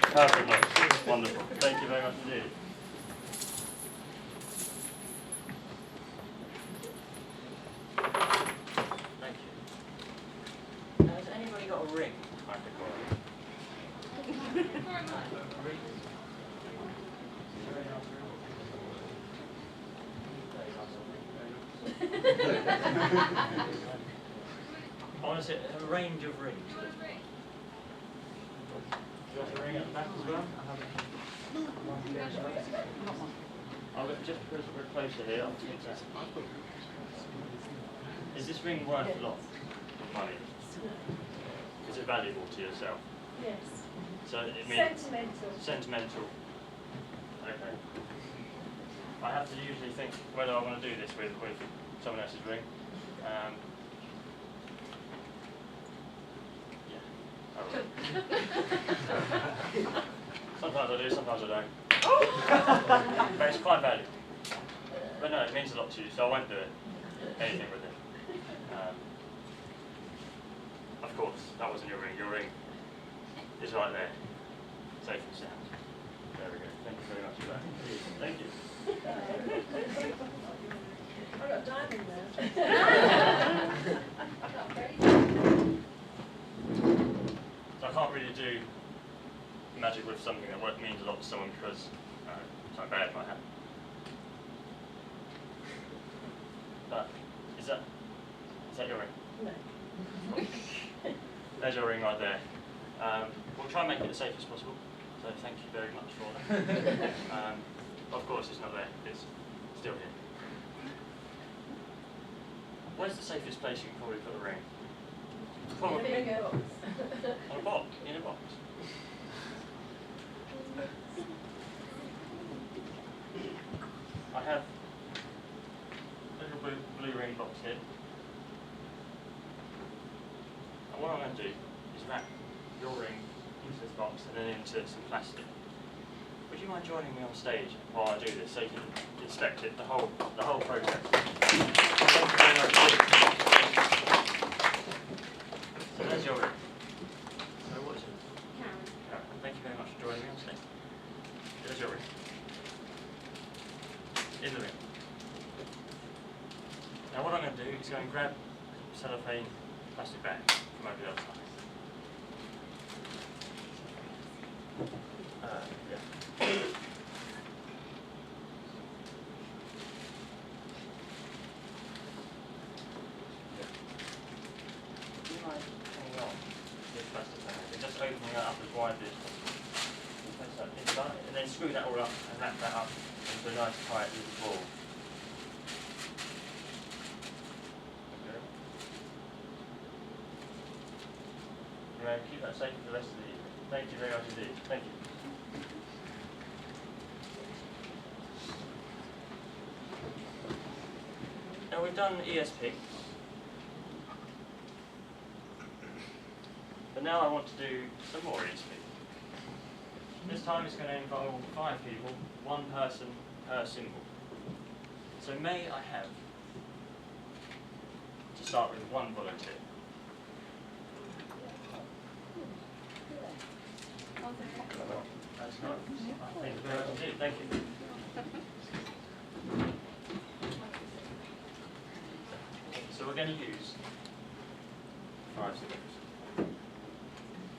Perfect look. Wonderful. Thank you very much indeed. Thank you. Now, has anybody got a ring I could borrow? I want to say a range of rings. Do you have a ring at the back as well? I'll get, just because we're closer here, I'll take that. Is this ring worth a lot of money? Is it valuable to yourself? Yes. So it means Sentimental. sentimental. Okay. I have to usually think whether I want to do this with someone else's ring. Yeah. I will. Sometimes I do, sometimes I don't. But it's quite valuable. But no, it means a lot to you, so I won't do it. Anything with it. Of course, that wasn't your ring. Your ring is right there. Safe and sound. There we go. Thank you very much for that. Thank you. I've got diamond there. So I can't really do magic with something that means a lot to someone because something bad might happen. But is that your ring? No. There's your ring right there. We'll try and make it as safe as possible. So thank you very much for that. Of course it's not there. It's still here. Where's the safest place you can probably put a ring? Probably In a box. on a box. In a box. I have a little blue ring box here. And what I'm going to do is wrap your ring box and then into some plastic. Would you mind joining me on stage while I do this so you can inspect it, the whole process? Thank you very much. So there's your room. So what is it? Karen, thank you very much for joining me on stage. There's your room. In the room. Now what I'm going to do is go and grab a cellophane plastic bag from over the other side. Yeah. Do you mind hanging on this plastic bag and just opening it up as widely as possible? Place that inside, and then screw that all up and wrap that up into a nice tight little ball. Okay. Right, keep that safe for the rest of the evening. Thank you very much indeed. Thank you. Now we've done ESP, but now I want to do some more ESP. This time it's going to involve 5 people, 1 person per symbol. So may I have, to start with, 1 volunteer. That's right. Thank you very much indeed. Thank you. So we're going to use 5 symbols.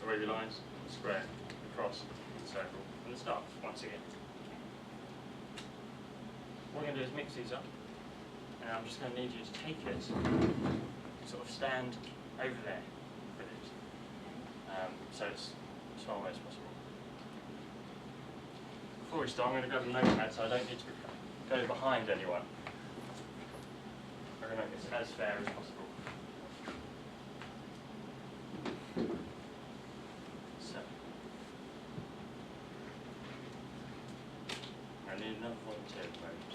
The wavy lines, the square, the cross, the circle, and the star, once again. What we're going to do is mix these up, and I'm just going to need you to take it, sort of stand over there with it, so it's as far away as possible. Before we start, I'm going to grab a notepad so I don't need to go behind anyone. I'm going to make this as fair as possible. So, I need another volunteer at the moment.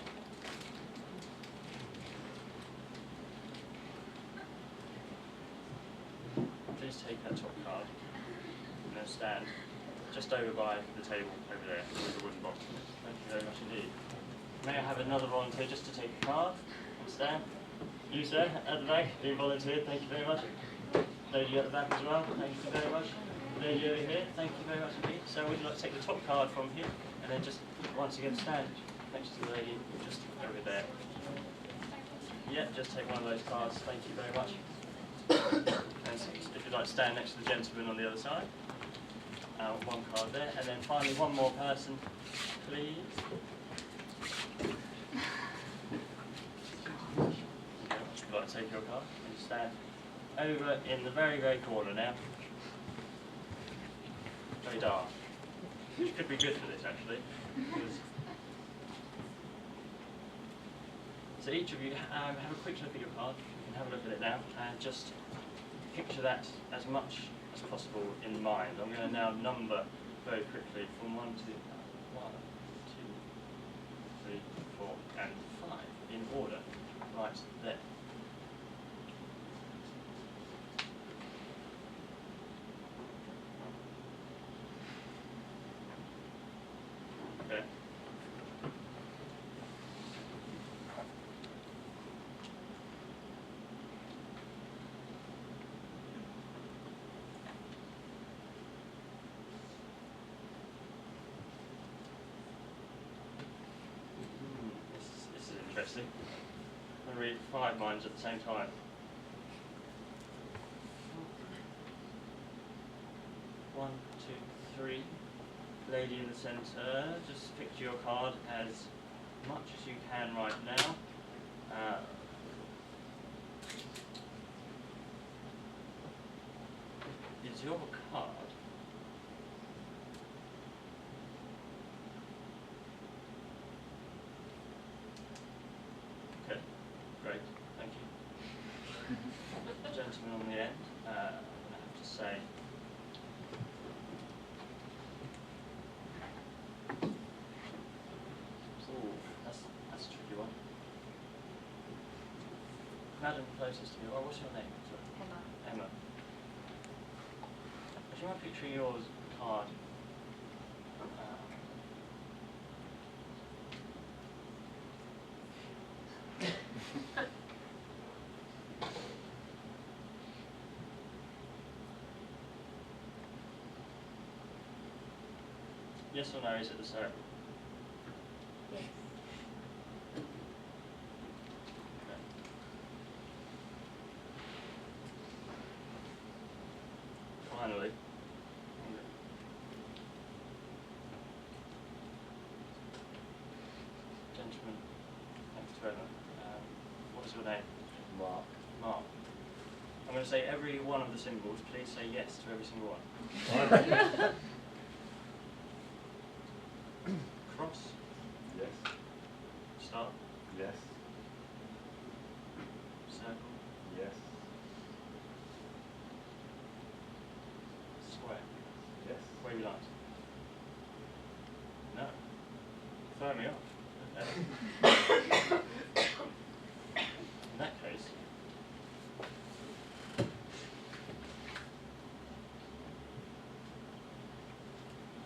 Please take that top card and then stand just over by the table over there with the wooden box. Thank you very much indeed. May I have another volunteer just to take the card and stand? You sir, at the back, you volunteered, thank you very much. Lady at the back as well, thank you very much. Lady over here, thank you very much indeed. So would you like to take the top card from here and then just once again stand next to the lady just over there. Yeah, just take one of those cards, thank you very much. And if you'd like to stand next to the gentleman on the other side. 1 card there, and then finally 1 more person, please. If you'd like to take your card and stand over in the very, very corner now. Very dark. Which could be good for this actually. So each of you have a quick look at your card. You can have a look at it now and just picture that as much as possible in mind. I'm going to now number very quickly from 1 to 1, 2, 3, 4, and 5 in order, right there. Okay. This is interesting. I'm going to read 5 minds at the same time. One, two, three. Lady in the centre, just picture your card as much as you can right now. Is your card okay, great, thank you. Gentleman on the end, I'm going to have to say that's a tricky one. Madam closest to you, what's your name? Sorry. Emma. Would you mind picturing your hard. Yes or no, is it the circle? Yes. Okay. Finally, gentleman next to Emma, what's your name? Mark. Mark. I'm going to say every one of the symbols. Please say yes to every single one. Cross. Yes. Star. Yes. Circle. Yes. Square. Yes. Wavy lines. No. Throw me off. In that case,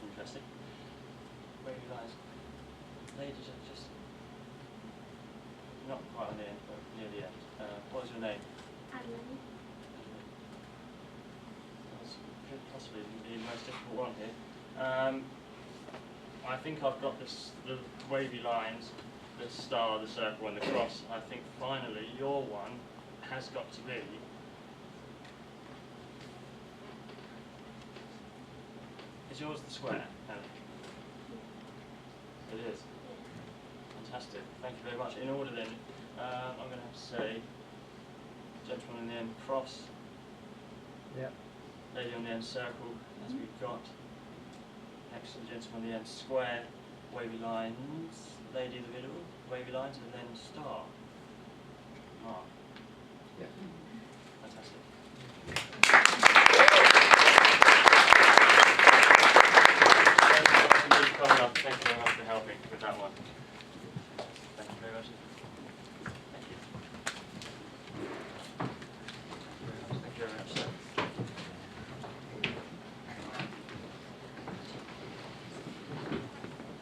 interesting. Wavy lines. Ladies are just not quite on the end, but near the end. What is your name? Adeline. That's possibly the most difficult one here. I think I've got this, the wavy lines, the star, the circle, and the cross. I think finally your one has got to be is yours the square? Ellie? It is. Fantastic. Thank you very much. In order then, I'm going to have to say gentleman in the end, cross. Yep. Lady on the end, circle, as we've got. Next to the gentleman on the end, square, wavy lines. Lady in the middle, wavy lines, and then star. Mark. Yep. Fantastic. Thank you very much for helping with that one. Thank you very much. Thank you. Thank you very much, sir.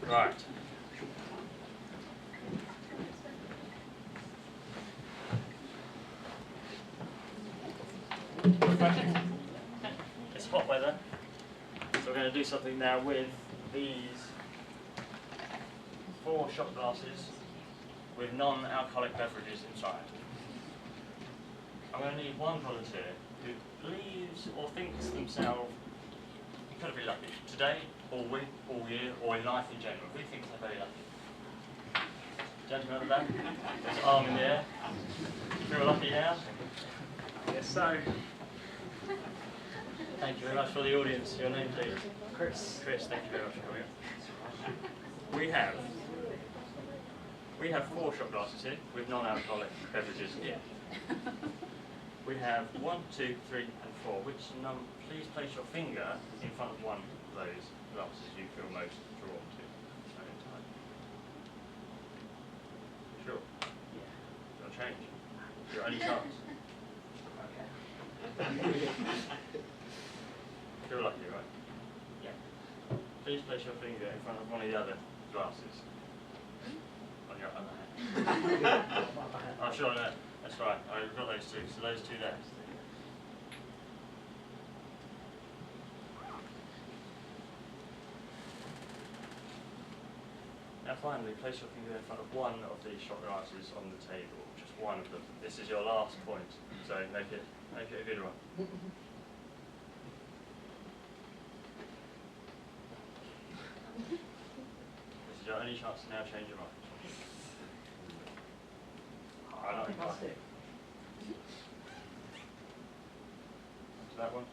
Right. It's hot weather, so we're going to do something now with these 4 shot glasses with non-alcoholic beverages inside. I'm going to need one volunteer who believes or thinks themselves incredibly lucky today, all week, all year, or in life in general. Who thinks they're very lucky? Gentleman at the back, with his arm in the air. Feel lucky now? Yes, so. Thank you very much for the audience. Your name, please? Chris. Chris, thank you very much for coming up. We have 4 shot glasses here with non-alcoholic beverages here. We have 1, 2, 3, and 4. Please place your finger in front of one of those glasses you feel most drawn to at any time. Sure? Yeah. Your change. Your only chance. Okay. Feel lucky, right? Yeah. Please place your finger in front of one of the other glasses. On your other hand. Oh, sure, no. That's right. I've got those 2. So those 2 there. Now finally, place your finger in front of one of these shot glasses on the table. Just one of them. This is your last point. So make it a good one. This is your only chance to now change your mind. I like Fantastic. So that one,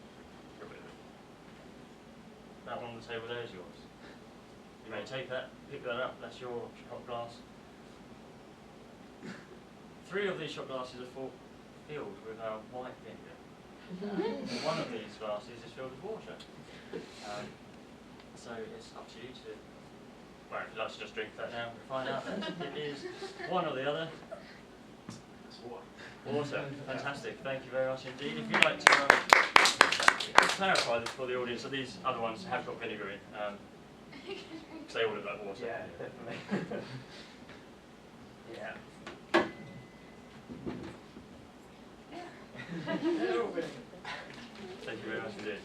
get rid of it. That one on the table there is yours. You may take that, pick that up, that's your shot glass. 3 of these shot glasses are filled with our white vinegar. One of these glasses is filled with water. So it's up to you to, well, if you'd like to just drink that now, we'll find out that it is one or the other. Water. Fantastic. Thank you very much indeed. If you'd like to To clarify this for the audience, so these other ones have got vinegar in, because they all look like water. Yeah, definitely. Yeah. Thank you very much indeed.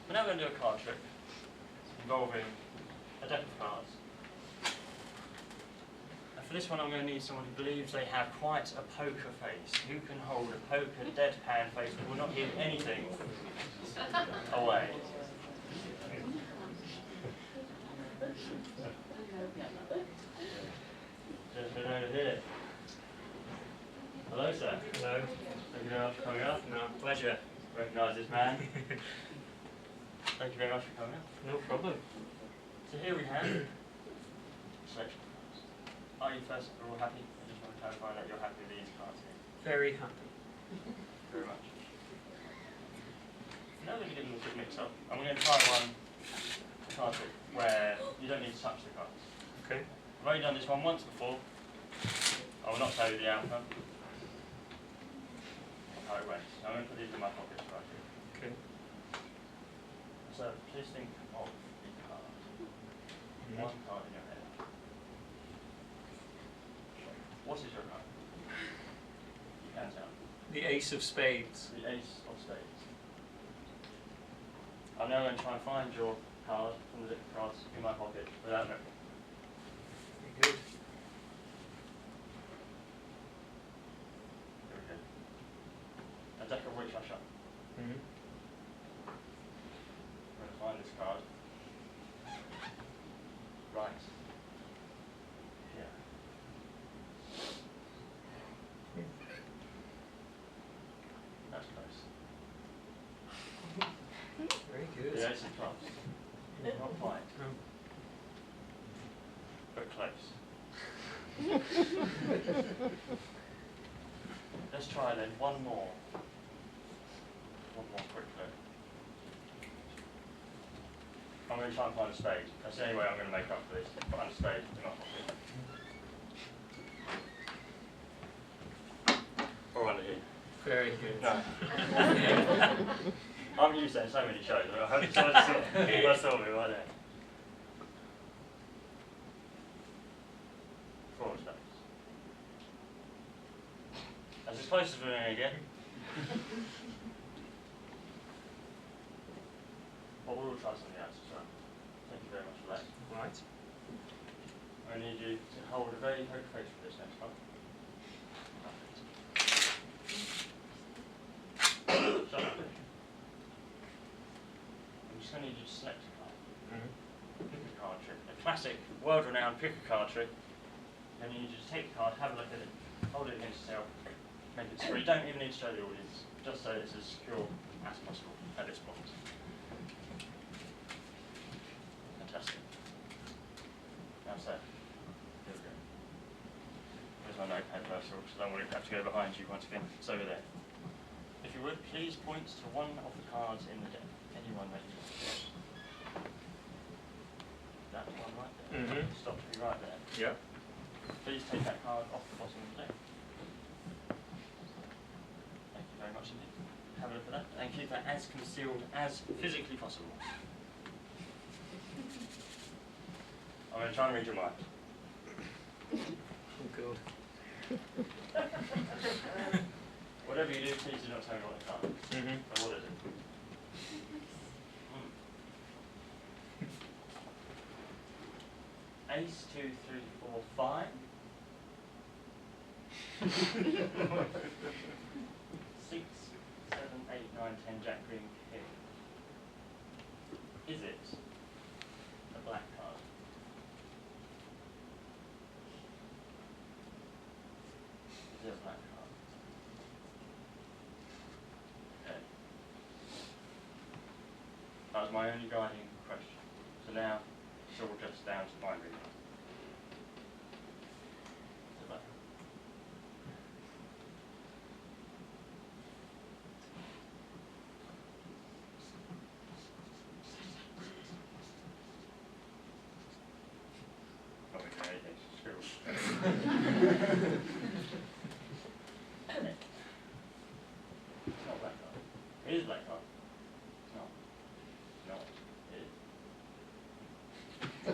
We're now going to do a card trick involving a deck of cards. And for this one I'm going to need someone who believes they have quite a poker face, who can hold a poker deadpan face that will not give anything away. Gentleman over here. Hello, sir. Hello. Thank you very much for coming up. No, pleasure. Recognise this man. Thank you very much for coming up. No problem. So here we have selection of cards. Are you first of all happy? I just want to clarify that you're happy with these cards here. Very happy. Very much. Now that we're getting a good mix up, I'm going to try one card trick where you don't need to touch the cards. Okay. I've already done this one once before. I will not tell you the outcome. How it went. So I'm going to put these in my pockets right here. Okay. So please think of the card. One card in your head. What is your card? You can tell. The ace of spades. The ace of spades. I'm now going to try and find your card from the deck of cards in my pocket without knowing. Very good. Here we go. A deck of which I shall. Mm-hmm. I'm going to find this card. Right. Here. That's close. Very good. The ace of clubs. Not quite, No. but close. Let's try then one more. One more quick look. I'm going to try and find a spade. That's the only way I'm going to make up for this. Find a spade in my pocket. Or under here. Very good. No. I'm used to so many shows. I hope I saw me right there. 4 spades. That's as close as we're going to get. Well, we'll try something else as well. Thank you very much for that. Right. I need you to hold a very poker face for this next time. Shut up. I'm just going to need you to select a card. Mm-hmm. Pick a card trick. A classic, world-renowned pick a card trick. Then you need you to take the card, have a look at it, hold it against yourself, make it discreet. You don't even need to show the audience, just so it's as secure as possible at this point. Fantastic. Now, sir, here we go. There's my notepad first of all, because I want it to go behind you once again. It's over there. If you would, please point to one of the cards in the deck. Anyone that you wish. That one right there. Mhm. Stop to be right there. Yeah. Please take that card off the bottom of the deck. Thank you very much indeed. Have a look at that and keep that as concealed as physically possible. I'm going to try and read your mind. Oh, good. Whatever you do, please do not tell me what the card is. Mm-hmm. So what is it? Ace, 2, 3, 4, 5. 6, 7, 8, 9, 10, Jack, Queen, King. Is it a black card? Is it a black card? Okay. That was my only guiding question. So now it's all just down to my reading. Is it black? It's not a black card. It is a black card. No. No. It is. I'm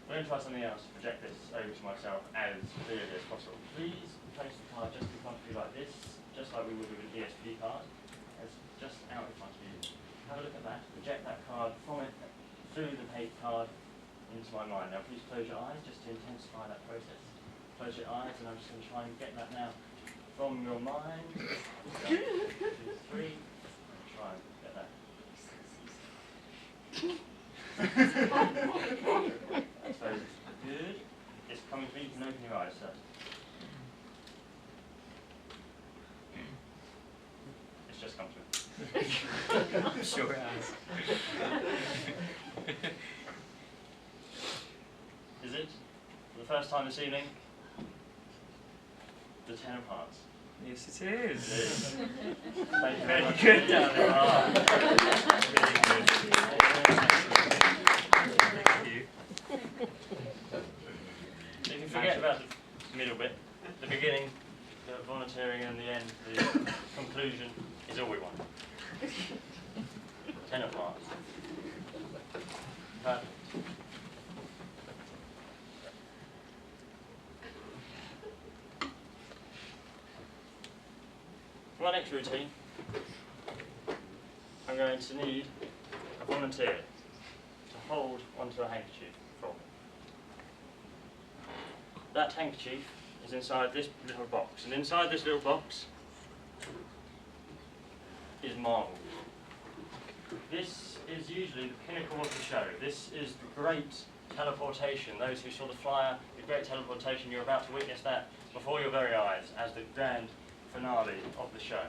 going to try something else. Project this over to myself as clearly as possible. Please place the card just in front of you like this, just like we would with an ESP card. It's just out in front of you. Have a look at that. Project that card from it through the paper card into my mind. Now please close your eyes just to intensify that process. Close your eyes and I'm just going to try and get that now from your mind. 1, 2, 3. Try and get that. That's very good. It's coming to me. You can open your eyes, sir. It's just come to me. I'm sure it has. Is it? For the first time this evening, the Ten of Hearts. Yes, it It is. is. Thank you very much. Good, darling. Ah, really good. Thank you. You can forget about the middle bit. The beginning, the volunteering, and the end, the conclusion is all we want. Ten of Hearts. Perfect. For my next routine, I'm going to need a volunteer to hold onto a handkerchief for me. That handkerchief is inside this little box, and inside this little box is marble. This is usually the pinnacle of the show. This is the great teleportation. Those who saw the flyer, the great teleportation, you're about to witness that before your very eyes as the grand finale of the show.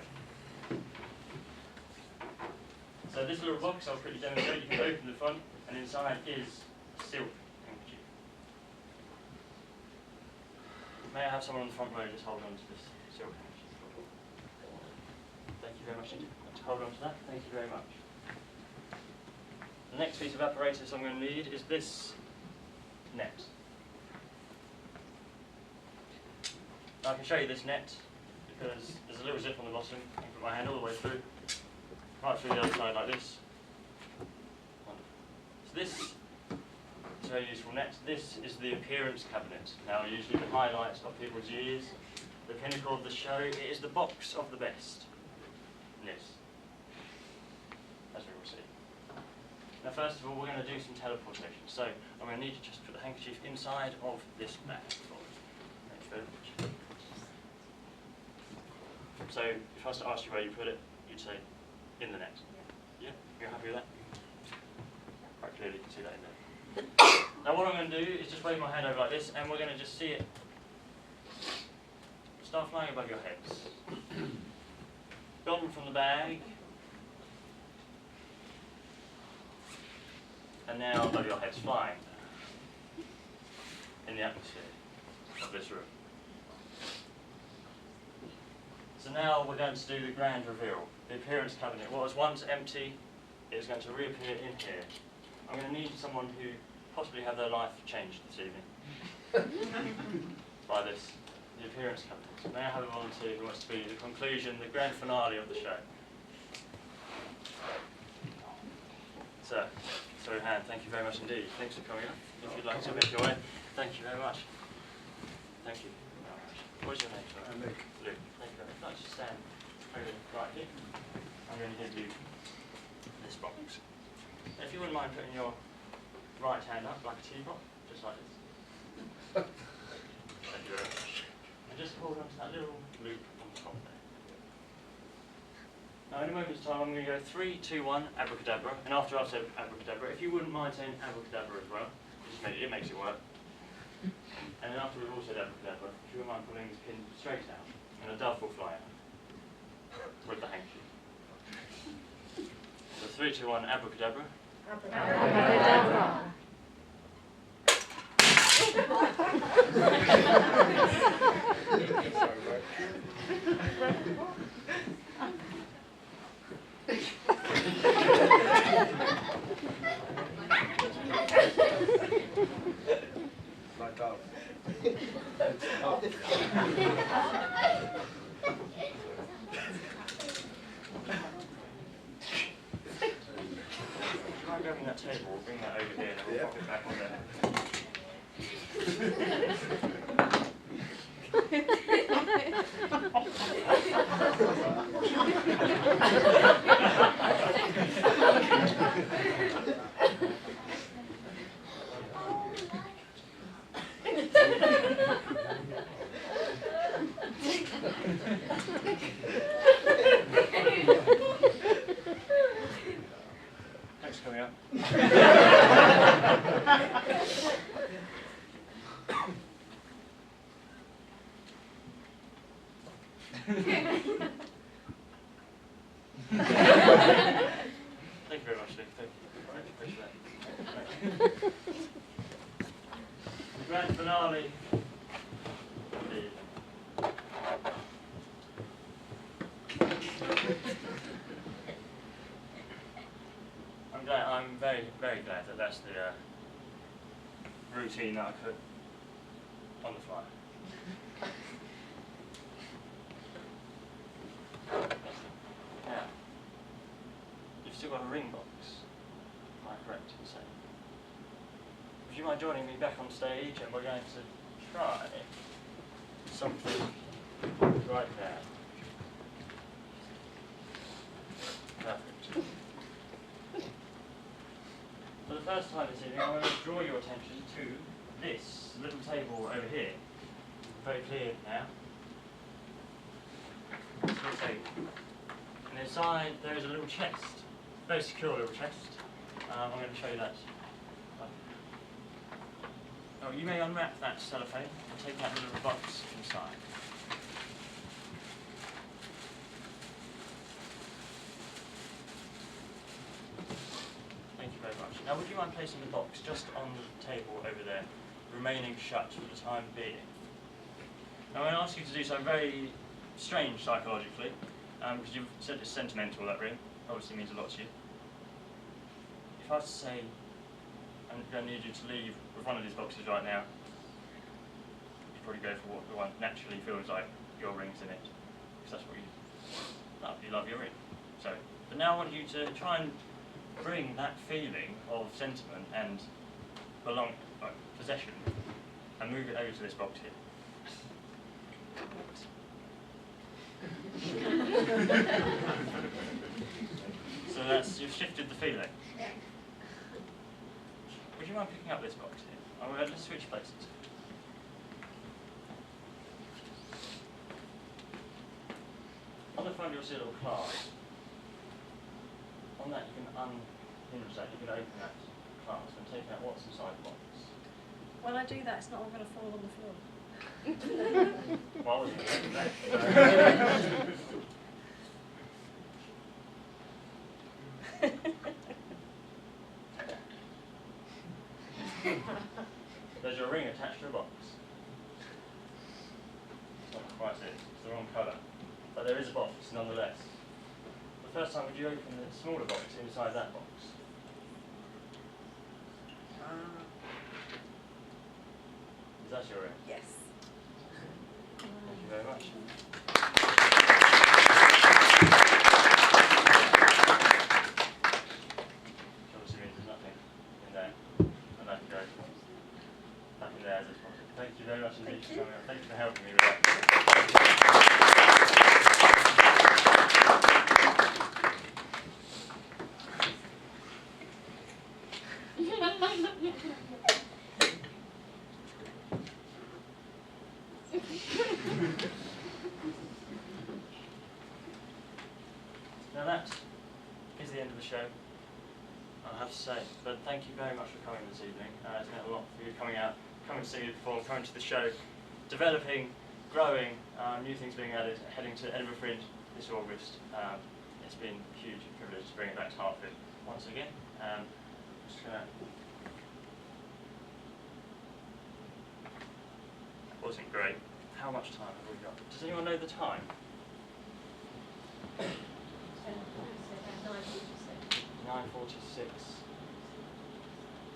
So this little box I'll quickly demonstrate. You can open the front, and inside is a silk handkerchief. May I have someone on the front row just hold on to this silk handkerchief? Thank you very much indeed. To hold on to that, thank you very much. The next piece of apparatus I'm going to need is this net. Now I can show you this net because there's a little zip on the bottom. I can put my hand all the way through, right through the other side like this. Wonderful. So this is a very useful net. This is the appearance cabinet. Now usually the highlights of people's years, the pinnacle of the show, it is the box of the best. Yes. As we will see. Now first of all we're going to do some teleportation. So I'm going to need to just put the handkerchief inside of this bag. Thanks very much. So if I was to ask you where you put it, you'd say in the net. Yeah? You're happy with that? Quite clearly you can see that in there. Now what I'm going to do is just wave my hand over like this and we're going to just see it start flying above your heads. Gone from the bag. And now above your heads flying in the atmosphere of this room. So now we're going to do the grand reveal. The appearance cabinet. What was once empty is going to reappear in here. I'm going to need someone who possibly had their life changed this evening by this, the appearance cabinet. So may I have a volunteer who wants to be the conclusion, the grand finale of the show? Sir, sorry hand, thank you very much indeed. Thanks for coming up. If you'd like to make your way. Thank you very much. Thank you. What's your name, sir? Luke. Luke. Thank you very much. Let's just stand over right here. I'm going to give you this box. If you wouldn't mind putting your right hand up like a teapot, just like this. Thank you very much. And just hold on to that little loop on the top there. Now in a moment's time I'm going to go 3, 2, 1, abracadabra, and after I've said abracadabra, if you wouldn't mind saying abracadabra as well, it makes it work. And then after we've all said abracadabra, if you wouldn't mind pulling this pin straight out, and a dove will fly out with the handkerchief. So 3, 2, 1, abracadabra. Abracadabra. Like that. Try grabbing that table, we'll bring that over here and then we'll pop it back on there. Thanks for coming up. Thank you very much, Luke. Thank you. Much appreciate that. The grand finale. Indeed. I'm very, very glad that that's the routine that I put on the fly. Now, you've still got a ring box, am I correct in saying? Would you mind joining me back on stage and we're going to try something right now. Perfect. For the first time this evening, I'm going to draw your attention to this little table over here. Very clear now. This little table. And inside there is a little chest. Very secure little chest. I'm going to show you that. Oh, you may unwrap that cellophane and take out the little box inside. Thank you very much. Now, would you mind placing the box just on the table over there, remaining shut for the time being? Now, I'm going to ask you to do something very strange psychologically, because you've said it's sentimental, that ring. Obviously means a lot to you. If I was to say, I'm going to need you to leave with one of these boxes right now, you'd probably go for what the one naturally feels like your ring's in it, because that's what you love your ring. So, but now I want you to try and bring that feeling of sentiment and possession and move it over to this box here. So that's, you've shifted the feeling. Would you mind picking up this box here? Oh, let's switch places. On the front you'll see a little clasp. On that you can unhinge that, you can open that clasp and take out what's inside the box. When I do that, it's not all going to fall on the floor. Well, I wasn't expecting that. There's your ring attached to the box. It's not quite it, it's the wrong colour. But there is a box nonetheless. The first time, would you open the smaller box inside that box? Is that your ring? Yes. Thank you very much. Which obviously means there's nothing in there. And that can go back in there as it's possible. Thank you very much indeed for coming out. Thank you for helping me with that. Now that is the end of the show, I have to say. But thank you very much for coming this evening. It's meant a lot for you coming out, coming to see you perform, coming to the show, developing, growing, new things being added, heading to Edinburgh Fringe this August. It's been a huge privilege to bring it back to Hartford once again. Just gonna that wasn't great. How much time have we got? Does anyone know the time? 9:46.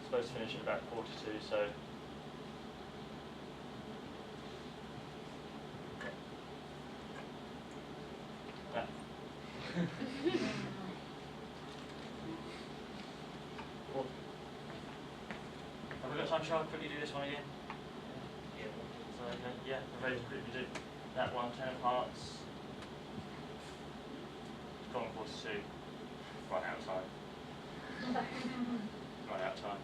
Supposed to finish at about 42, so Well, have we got time? Shall I quickly do this one again? Yeah. So, okay, yeah, we're ready to quickly do that one. 10 of hearts. Gone quarter two. Run out of time. Run out of time.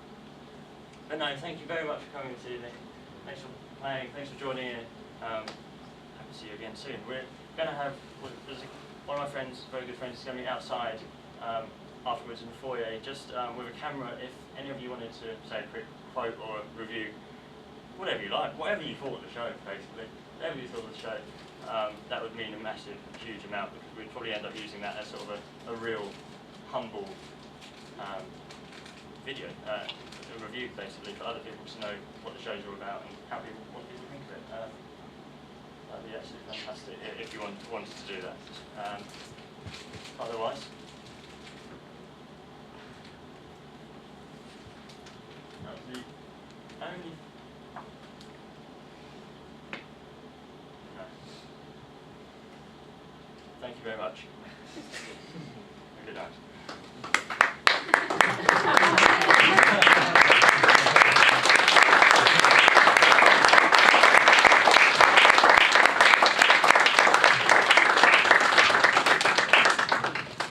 But no, thank you very much for coming this evening. Thanks for playing. Thanks for joining in. Hope to see you again soon. We're going to have one of my friends, very good friends, is going to be outside afterwards in the foyer, just with a camera. If any of you wanted to say a quick quote or a review, whatever you like, whatever you thought of the show, basically, whatever you thought of the show, that would mean a massive, huge amount, because we'd probably end up using that as sort of a real humble video, a review basically for other people to know what the shows are about and what people think of it. That'd be absolutely fantastic if you wanted to do that. Otherwise, that's the only. No. Thank you very much. Good night.